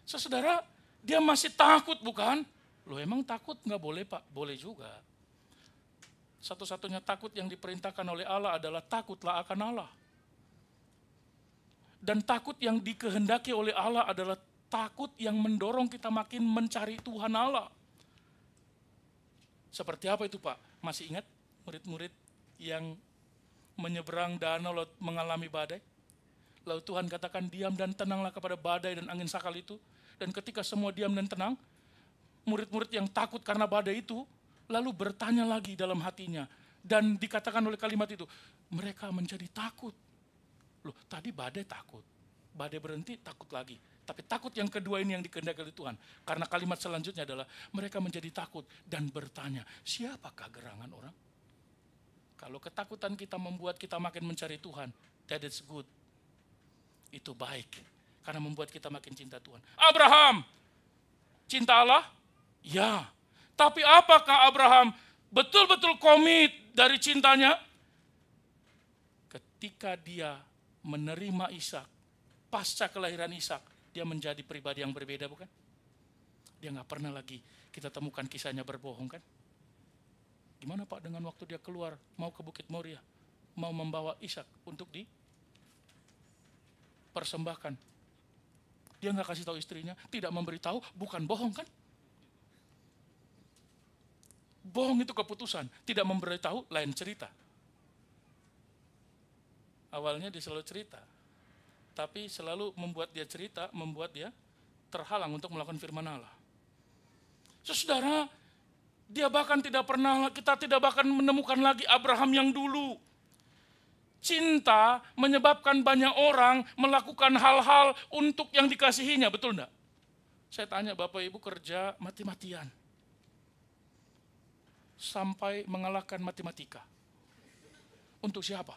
Saudara, dia masih takut bukan? Loh emang takut? Nggak boleh Pak, boleh juga. Satu-satunya takut yang diperintahkan oleh Allah adalah takutlah akan Allah. Dan takut yang dikehendaki oleh Allah adalah takut yang mendorong kita makin mencari Tuhan Allah. Seperti apa itu Pak? Masih ingat murid-murid yang menyeberang danau laut mengalami badai? Lalu Tuhan katakan diam dan tenanglah kepada badai dan angin sakal itu. Dan ketika semua diam dan tenang, murid-murid yang takut karena badai itu, lalu bertanya lagi dalam hatinya. Dan dikatakan oleh kalimat itu, mereka menjadi takut. Loh tadi badai takut, badai berhenti takut lagi. Tapi takut yang kedua ini yang dikehendaki oleh Tuhan. Karena kalimat selanjutnya adalah, mereka menjadi takut dan bertanya, siapakah gerangan orang? Kalau ketakutan kita membuat kita makin mencari Tuhan, that is good. Itu baik, karena membuat kita makin cinta Tuhan. Abraham, cinta Allah? Ya. Tapi apakah Abraham betul-betul komit dari cintanya? Ketika dia menerima Ishak, pasca kelahiran Ishak, dia menjadi pribadi yang berbeda bukan? Dia nggak pernah lagi kita temukan kisahnya berbohong kan? Gimana Pak dengan waktu dia keluar, mau ke Bukit Moria, mau membawa Ishak untuk persembahkan. Dia nggak kasih tahu istrinya, tidak memberitahu, bukan bohong kan? Bohong itu keputusan, tidak memberitahu lain cerita. Awalnya dia selalu cerita, tapi selalu membuat dia cerita, membuat dia terhalang untuk melakukan firman Allah. Saudara, kita tidak bahkan menemukan lagi Abraham yang dulu. Cinta menyebabkan banyak orang melakukan hal-hal untuk yang dikasihinya, betul enggak? Saya tanya Bapak Ibu kerja mati-matian. Sampai mengalahkan matematika. Untuk siapa?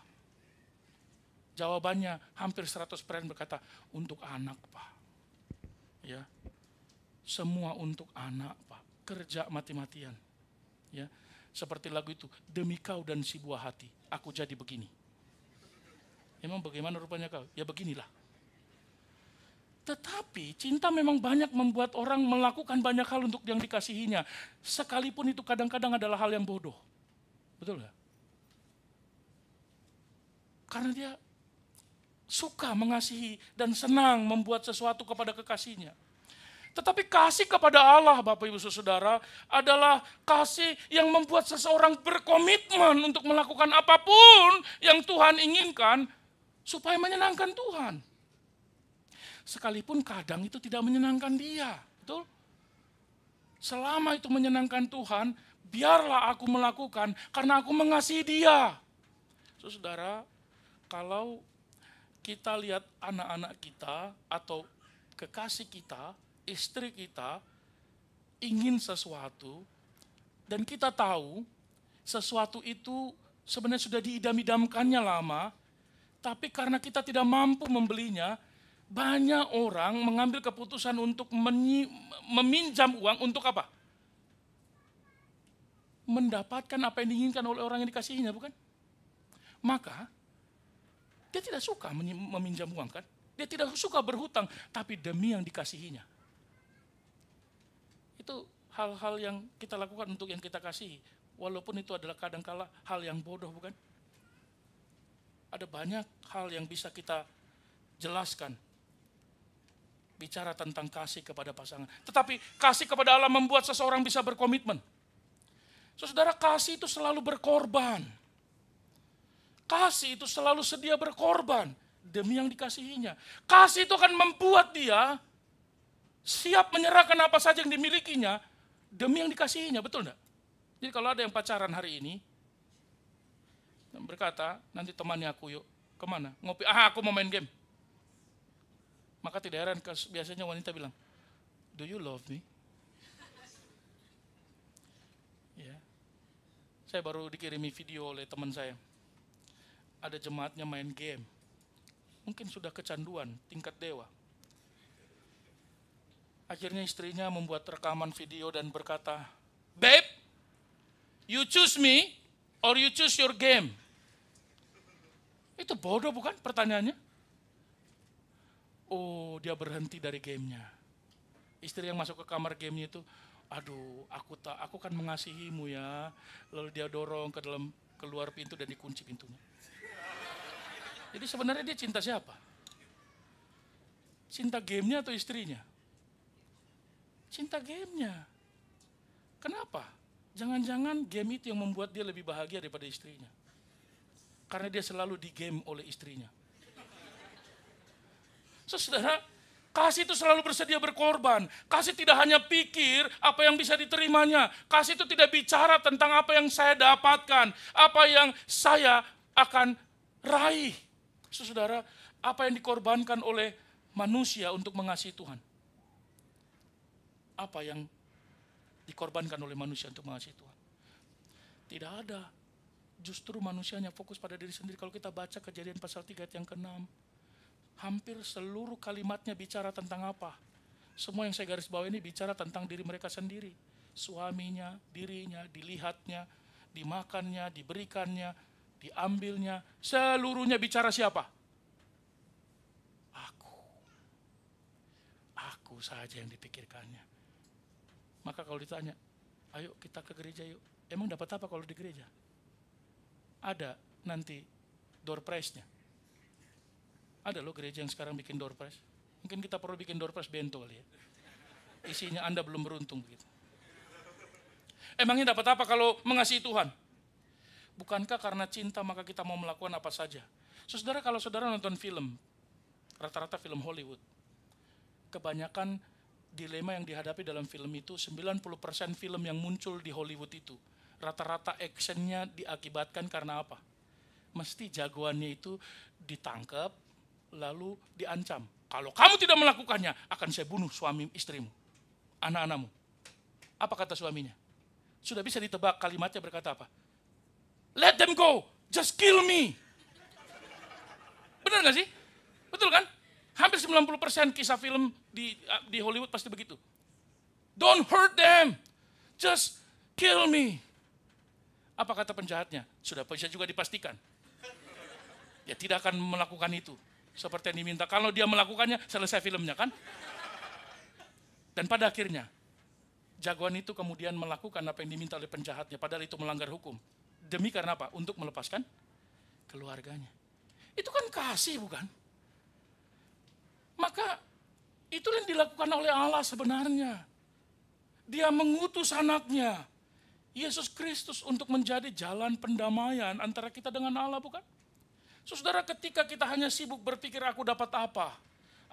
Jawabannya hampir 100% berkata, untuk anak Pak. Ya. Semua untuk anak Pak. Kerja mati-matian. Ya. Seperti lagu itu, demi kau dan si buah hati, aku jadi begini. Emang bagaimana rupanya kau? Ya beginilah. Tetapi cinta memang banyak membuat orang melakukan banyak hal untuk yang dikasihinya. Sekalipun itu kadang-kadang adalah hal yang bodoh. Betul gak? Karena dia suka mengasihi dan senang membuat sesuatu kepada kekasihnya. Tetapi kasih kepada Allah, Bapak Ibu Saudara, adalah kasih yang membuat seseorang berkomitmen untuk melakukan apapun yang Tuhan inginkan supaya menyenangkan Tuhan. Sekalipun kadang itu tidak menyenangkan dia, betul? Selama itu menyenangkan Tuhan, biarlah aku melakukan karena aku mengasihi dia. Saudara, kalau kita lihat anak-anak kita atau kekasih kita, istri kita ingin sesuatu dan kita tahu sesuatu itu sebenarnya sudah diidam-idamkannya lama, tapi karena kita tidak mampu membelinya, banyak orang mengambil keputusan untuk meminjam uang untuk apa? Mendapatkan apa yang diinginkan oleh orang yang dikasihinya, bukan? Maka Dia tidak suka meminjam uang kan? Dia tidak suka berhutang, tapi demi yang dikasihinya. Itu hal-hal yang kita lakukan untuk yang kita kasihi. Walaupun itu adalah kadangkala hal yang bodoh, bukan? Ada banyak hal yang bisa kita jelaskan. Bicara tentang kasih kepada pasangan. Tetapi kasih kepada Allah membuat seseorang bisa berkomitmen. Saudara, kasih itu selalu berkorban. Kasih itu selalu sedia berkorban demi yang dikasihinya. Kasih itu akan membuat dia siap menyerahkan apa saja yang dimilikinya demi yang dikasihinya, betul enggak? Jadi kalau ada yang pacaran hari ini, berkata, nanti temani aku yuk, kemana? Ngopi, aku mau main game. Maka tidak heran biasanya wanita bilang, do you love me? Ya. Saya baru dikirimi video oleh teman saya. Ada jemaatnya main game. Mungkin sudah kecanduan, tingkat dewa. Akhirnya istrinya membuat rekaman video dan berkata, babe, you choose me or you choose your game? Itu bodoh bukan pertanyaannya? Oh, dia berhenti dari gamenya. Istri yang masuk ke kamar gamenya itu, aduh, aku kan mengasihimu ya. Lalu dia dorong ke dalam keluar pintu dan dikunci pintunya. Jadi sebenarnya dia cinta siapa? Cinta gamenya atau istrinya? Cinta gamenya. Kenapa? Jangan-jangan game itu yang membuat dia lebih bahagia daripada istrinya. Karena dia selalu di game oleh istrinya. Saudara, kasih itu selalu bersedia berkorban. Kasih tidak hanya pikir apa yang bisa diterimanya. Kasih itu tidak bicara tentang apa yang saya dapatkan, apa yang saya akan raih. Saudara, apa yang dikorbankan oleh manusia untuk mengasihi Tuhan? Apa yang dikorbankan oleh manusia untuk mengasihi Tuhan? Tidak ada. Justru manusianya fokus pada diri sendiri. Kalau kita baca Kejadian pasal 3 ayat yang ke-6, hampir seluruh kalimatnya bicara tentang apa? Semua yang saya garis bawah ini bicara tentang diri mereka sendiri. Suaminya, dirinya, dilihatnya, dimakannya, diberikannya, diambilnya. Seluruhnya bicara siapa? Aku saja yang dipikirkannya. Maka kalau ditanya, ayo kita ke gereja yuk. Emang dapat apa kalau di gereja? Ada nanti door prize-nya. Ada loh gereja yang sekarang bikin door prize. Mungkin kita perlu bikin door prize bento kali ya. Isinya Anda belum beruntung begitu. Emangnya dapat apa kalau mengasihi Tuhan? Bukankah karena cinta maka kita mau melakukan apa saja? Saudara, kalau saudara nonton film, rata-rata film Hollywood, kebanyakan dilema yang dihadapi dalam film itu, 90% film yang muncul di Hollywood itu, rata-rata actionnya diakibatkan karena apa? Mesti jagoannya itu ditangkap, lalu diancam. Kalau kamu tidak melakukannya, akan saya bunuh suami istrimu, anak-anakmu. Apa kata suaminya? Sudah bisa ditebak kalimatnya berkata apa? Let them go, just kill me. Benar gak sih? Betul kan? Hampir 90% kisah film di Hollywood pasti begitu. Don't hurt them, just kill me. Apa kata penjahatnya? Sudah bisa juga dipastikan. Dia tidak akan melakukan itu. Seperti yang diminta. Kalau dia melakukannya, selesai filmnya kan? Dan pada akhirnya, jagoan itu kemudian melakukan apa yang diminta oleh penjahatnya. Padahal itu melanggar hukum. Demi karena apa? Untuk melepaskan keluarganya. Itu kan kasih bukan? Maka itu yang dilakukan oleh Allah sebenarnya. Dia mengutus anaknya, Yesus Kristus, untuk menjadi jalan pendamaian antara kita dengan Allah bukan? Saudara, ketika kita hanya sibuk berpikir aku dapat apa,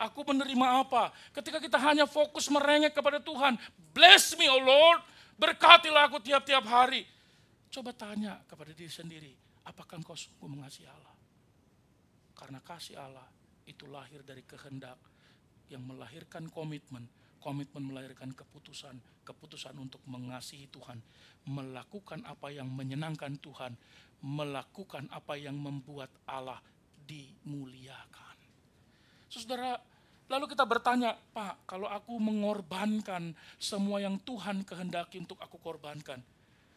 aku menerima apa, ketika kita hanya fokus merengek kepada Tuhan, bless me oh Lord, berkatilah aku tiap-tiap hari. Coba tanya kepada diri sendiri, apakah engkau sungguh mengasihi Allah? Karena kasih Allah itu lahir dari kehendak yang melahirkan komitmen melahirkan keputusan untuk mengasihi Tuhan, melakukan apa yang menyenangkan Tuhan, melakukan apa yang membuat Allah dimuliakan. Saudara, lalu kita bertanya, Pak, kalau aku mengorbankan semua yang Tuhan kehendaki untuk aku korbankan,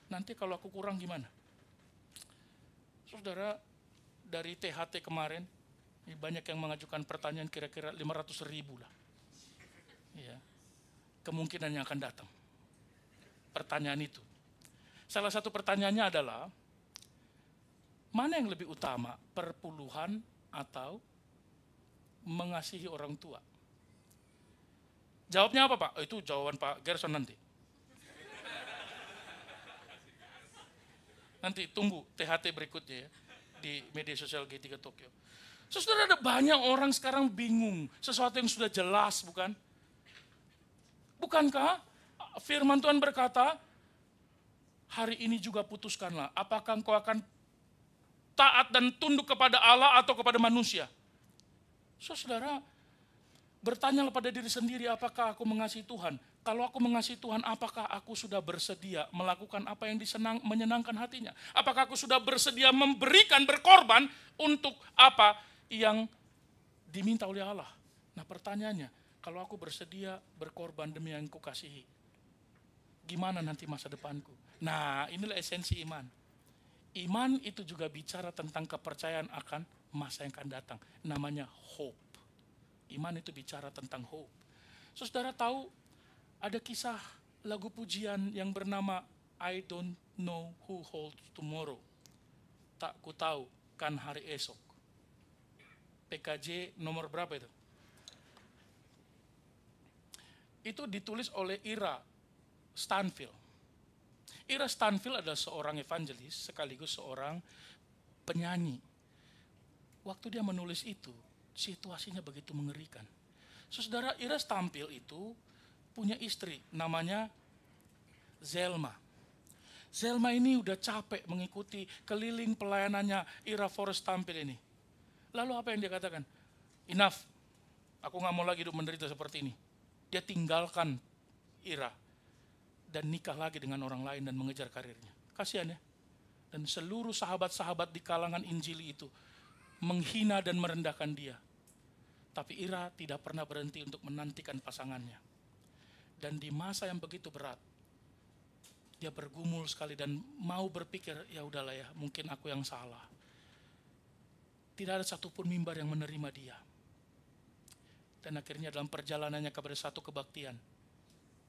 nanti kalau aku kurang gimana? Saudara, dari THT kemarin, Banyak yang mengajukan pertanyaan kira-kira 500.000 lah. Ya, kemungkinan yang akan datang. Pertanyaan itu. Salah satu pertanyaannya adalah, mana yang lebih utama, perpuluhan atau mengasihi orang tua? Jawabnya apa, Pak? Oh, itu jawaban Pak Gerson nanti. Nanti tunggu THT berikutnya ya, di media sosial G3 Tokyo. Saudara, ada banyak orang sekarang bingung, sesuatu yang sudah jelas, bukan? Bukankah firman Tuhan berkata, hari ini juga putuskanlah, apakah engkau akan taat dan tunduk kepada Allah atau kepada manusia? Saudara, bertanyalah pada diri sendiri, apakah aku mengasihi Tuhan? Kalau aku mengasihi Tuhan, apakah aku sudah bersedia melakukan apa yang menyenangkan hatinya? Apakah aku sudah bersedia memberikan, berkorban untuk apa yang diminta oleh Allah? Nah, pertanyaannya, kalau aku bersedia berkorban demi yang kukasihi, gimana nanti masa depanku? Nah, inilah esensi iman. Iman itu juga bicara tentang kepercayaan akan masa yang akan datang. Namanya hope. Iman itu bicara tentang hope. Saudara tahu, ada kisah lagu pujian yang bernama I don't know who holds tomorrow. Tak ku tahu kan hari esok. PKJ nomor berapa itu? Itu ditulis oleh Ira Stanfield. Ira Stanfield adalah seorang evangelis sekaligus seorang penyanyi. Waktu dia menulis itu, situasinya begitu mengerikan. Saudara, Ira Stanfield itu punya istri, namanya Zelma. Zelma ini udah capek mengikuti keliling pelayanannya Ira Forrest Stanfield ini. Lalu apa yang dia katakan? Enough, aku gak mau lagi hidup menderita seperti ini. Dia tinggalkan Ira dan nikah lagi dengan orang lain dan mengejar karirnya. Kasihan ya. Dan seluruh sahabat-sahabat di kalangan Injili itu menghina dan merendahkan dia. Tapi Ira tidak pernah berhenti untuk menantikan pasangannya. Dan di masa yang begitu berat, dia bergumul sekali dan mau berpikir, ya udahlah ya, mungkin aku yang salah. Tidak ada satupun mimbar yang menerima dia. Dan akhirnya dalam perjalanannya kepada satu kebaktian,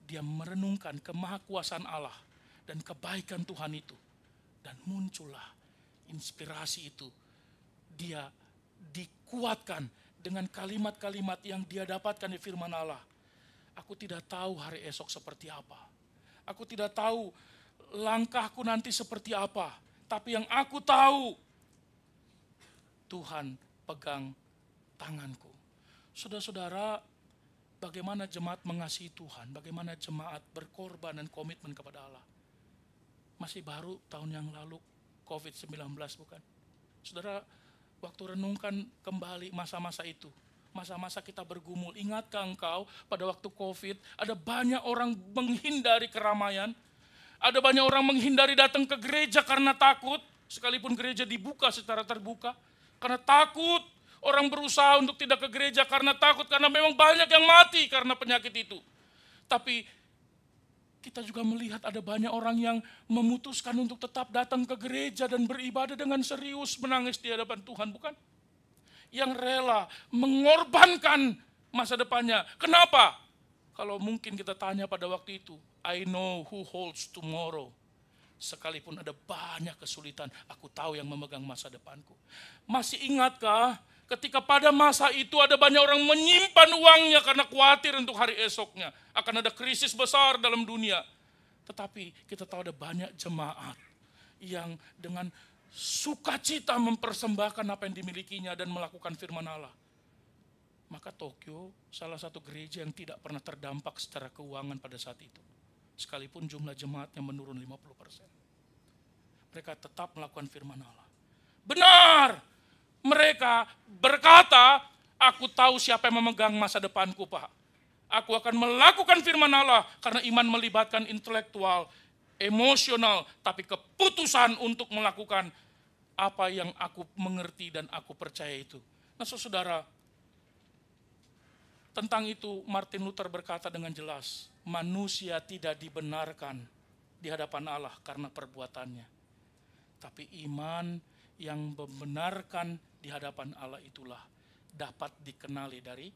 dia merenungkan kemahakuasaan Allah dan kebaikan Tuhan itu. Dan muncullah inspirasi itu. Dia dikuatkan dengan kalimat-kalimat yang dia dapatkan di firman Allah. Aku tidak tahu hari esok seperti apa. Aku tidak tahu langkahku nanti seperti apa. Tapi yang aku tahu, Tuhan pegang tanganku. Saudara-saudara, bagaimana jemaat mengasihi Tuhan? Bagaimana jemaat berkorban dan komitmen kepada Allah? Masih baru tahun yang lalu COVID-19 bukan? Saudara, waktu renungkan kembali masa-masa itu. Masa-masa kita bergumul, ingatkah engkau pada waktu COVID ada banyak orang menghindari keramaian, ada banyak orang menghindari datang ke gereja karena takut, sekalipun gereja dibuka secara terbuka, karena takut. Orang berusaha untuk tidak ke gereja karena takut, karena memang banyak yang mati karena penyakit itu. Tapi kita juga melihat ada banyak orang yang memutuskan untuk tetap datang ke gereja dan beribadah dengan serius, menangis di hadapan Tuhan, bukan? Yang rela mengorbankan masa depannya. Kenapa? Kalau mungkin kita tanya pada waktu itu, I know who holds tomorrow. Sekalipun ada banyak kesulitan, aku tahu yang memegang masa depanku. Masih ingatkah ketika pada masa itu ada banyak orang menyimpan uangnya karena khawatir untuk hari esoknya. Akan ada krisis besar dalam dunia. Tetapi kita tahu ada banyak jemaat yang dengan sukacita mempersembahkan apa yang dimilikinya dan melakukan firman Allah. Maka Tokyo salah satu gereja yang tidak pernah terdampak secara keuangan pada saat itu. Sekalipun jumlah jemaatnya menurun 50%. Mereka tetap melakukan firman Allah. Benar! Mereka berkata, aku tahu siapa yang memegang masa depanku, Pak. Aku akan melakukan firman Allah karena iman melibatkan intelektual, emosional, tapi keputusan untuk melakukan apa yang aku mengerti dan aku percaya itu. Nah, saudara, tentang itu Martin Luther berkata dengan jelas, manusia tidak dibenarkan di hadapan Allah karena perbuatannya. Tapi iman yang membenarkan di hadapan Allah itulah dapat dikenali dari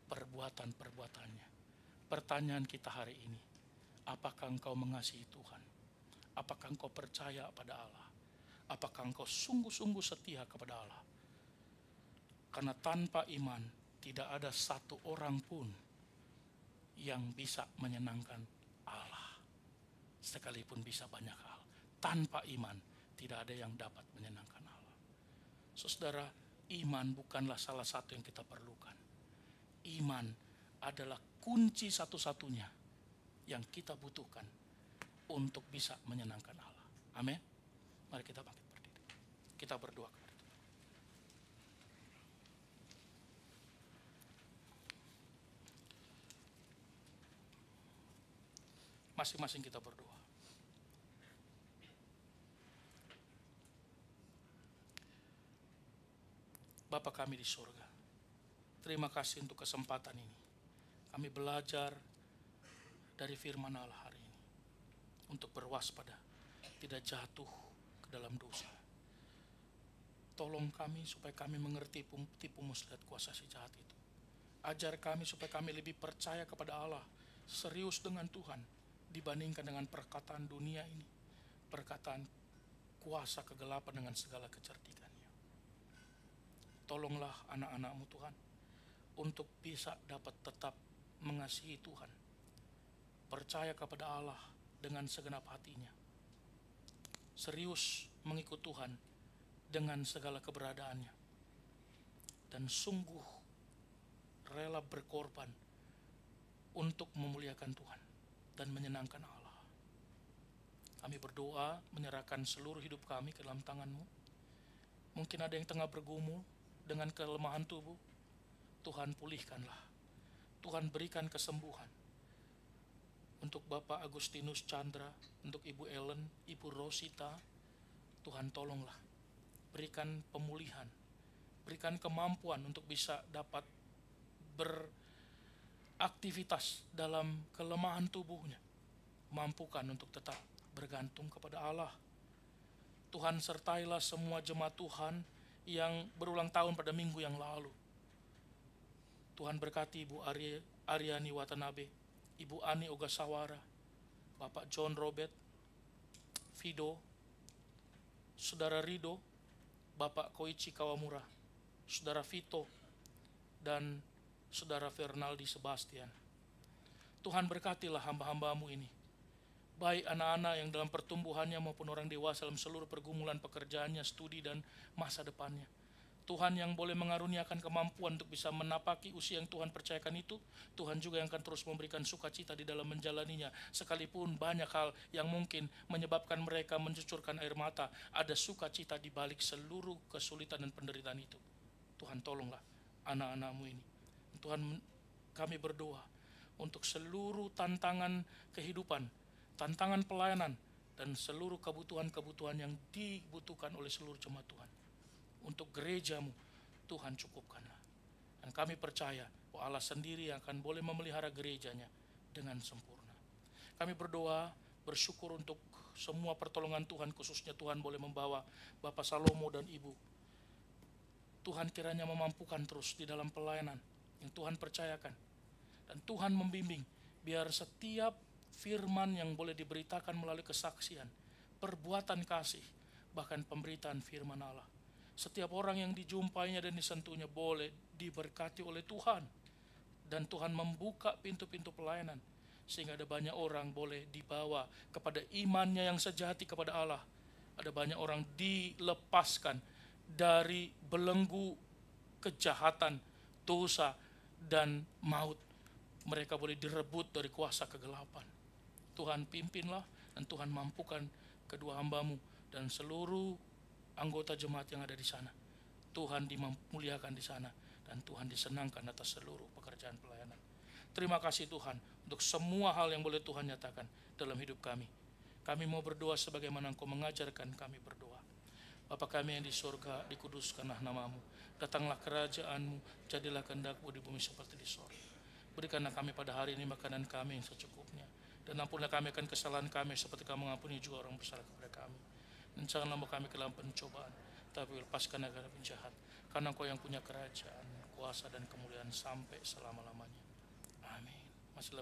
perbuatan-perbuatannya. Pertanyaan kita hari ini, apakah engkau mengasihi Tuhan? Apakah engkau percaya pada Allah? Apakah engkau sungguh-sungguh setia kepada Allah? Karena tanpa iman tidak ada satu orang pun yang bisa menyenangkan Allah. Sekalipun bisa banyak hal, tanpa iman tidak ada yang dapat menyenangkan Allah. Saudara, iman bukanlah salah satu yang kita perlukan. Iman adalah kunci satu-satunya yang kita butuhkan untuk bisa menyenangkan Allah. Amin. Mari kita bangkit berdiri. Kita berdoa kepada Tuhan. Masing-masing kita berdoa. Bapa kami di surga, terima kasih untuk kesempatan ini. Kami belajar dari firman Allah hari ini untuk berwaspada, tidak jatuh ke dalam dosa. Tolong kami supaya kami mengerti tipu muslihat kuasa si jahat itu. Ajar kami supaya kami lebih percaya kepada Allah, serius dengan Tuhan dibandingkan dengan perkataan dunia ini, perkataan kuasa kegelapan dengan segala kecerdikannya. Tolonglah anak-anak-Mu Tuhan untuk bisa dapat tetap mengasihi Tuhan, percaya kepada Allah dengan segenap hatinya, serius mengikut Tuhan dengan segala keberadaannya, dan sungguh rela berkorban untuk memuliakan Tuhan dan menyenangkan Allah. Kami berdoa menyerahkan seluruh hidup kami ke dalam tangan-Mu. Mungkin ada yang tengah bergumul dengan kelemahan tubuh, Tuhan pulihkanlah. Tuhan berikan kesembuhan. Untuk Bapak Agustinus Chandra, untuk Ibu Ellen, Ibu Rosita, Tuhan tolonglah. Berikan pemulihan, berikan kemampuan untuk bisa dapat beraktivitas dalam kelemahan tubuhnya. Mampukan untuk tetap bergantung kepada Allah. Tuhan sertailah semua jemaat Tuhan yang berulang tahun pada minggu yang lalu. Tuhan berkati Ibu Aryani Watanabe, Ibu Ani Ogasawara, Bapak John Robert, Fido, Saudara Rido, Bapak Koichi Kawamura, Saudara Vito, dan Saudara Fernaldi Sebastian. Tuhan berkatilah hamba-hamba-Mu ini, baik anak-anak yang dalam pertumbuhannya maupun orang dewasa dalam seluruh pergumulan pekerjaannya, studi, dan masa depannya. Tuhan yang boleh mengaruniakan kemampuan untuk bisa menapaki usia yang Tuhan percayakan itu, Tuhan juga yang akan terus memberikan sukacita di dalam menjalaninya. Sekalipun banyak hal yang mungkin menyebabkan mereka mencucurkan air mata, ada sukacita di balik seluruh kesulitan dan penderitaan itu. Tuhan tolonglah anak-anak-Mu ini. Tuhan, kami berdoa untuk seluruh tantangan kehidupan, tantangan pelayanan, dan seluruh kebutuhan-kebutuhan yang dibutuhkan oleh seluruh jemaat Tuhan. Untuk gereja-Mu, Tuhan cukupkanlah. Dan kami percaya bahwa Allah sendiri yang akan boleh memelihara gerejanya dengan sempurna. Kami berdoa, bersyukur untuk semua pertolongan Tuhan, khususnya Tuhan boleh membawa Bapak Salomo dan Ibu. Tuhan kiranya memampukan terus di dalam pelayanan yang Tuhan percayakan. Dan Tuhan membimbing, biar setiap firman yang boleh diberitakan melalui kesaksian, perbuatan kasih, bahkan pemberitaan firman Allah, setiap orang yang dijumpainya dan disentuhnya boleh diberkati oleh Tuhan. Dan Tuhan membuka pintu-pintu pelayanan, sehingga ada banyak orang boleh dibawa kepada imannya yang sejati kepada Allah. Ada banyak orang dilepaskan dari belenggu kejahatan, dosa, dan maut. Mereka boleh direbut dari kuasa kegelapan. Tuhan pimpinlah dan Tuhan mampukan kedua hamba-Mu dan seluruh anggota jemaat yang ada di sana. Tuhan dimuliakan di sana dan Tuhan disenangkan atas seluruh pekerjaan pelayanan. Terima kasih Tuhan untuk semua hal yang boleh Tuhan nyatakan dalam hidup kami. Kami mau berdoa sebagaimana Engkau mengajarkan kami berdoa. Bapa kami yang di surga, dikuduskanlah nama-Mu. Datanglah kerajaan-Mu, jadilah kehendak-Mu di bumi seperti di surga. Berikanlah kami pada hari ini makanan kami yang secukupnya. Dan ampunilah kami akan kesalahan kami seperti Kami mengampuni juga orang bersalah kepada kami. Dan janganlah membawa kami ke dalam pencobaan, tapi lepaskan dari penjahat. karena Engkau yang punya kerajaan, kuasa dan kemuliaan sampai selama-lamanya. Amin. Masih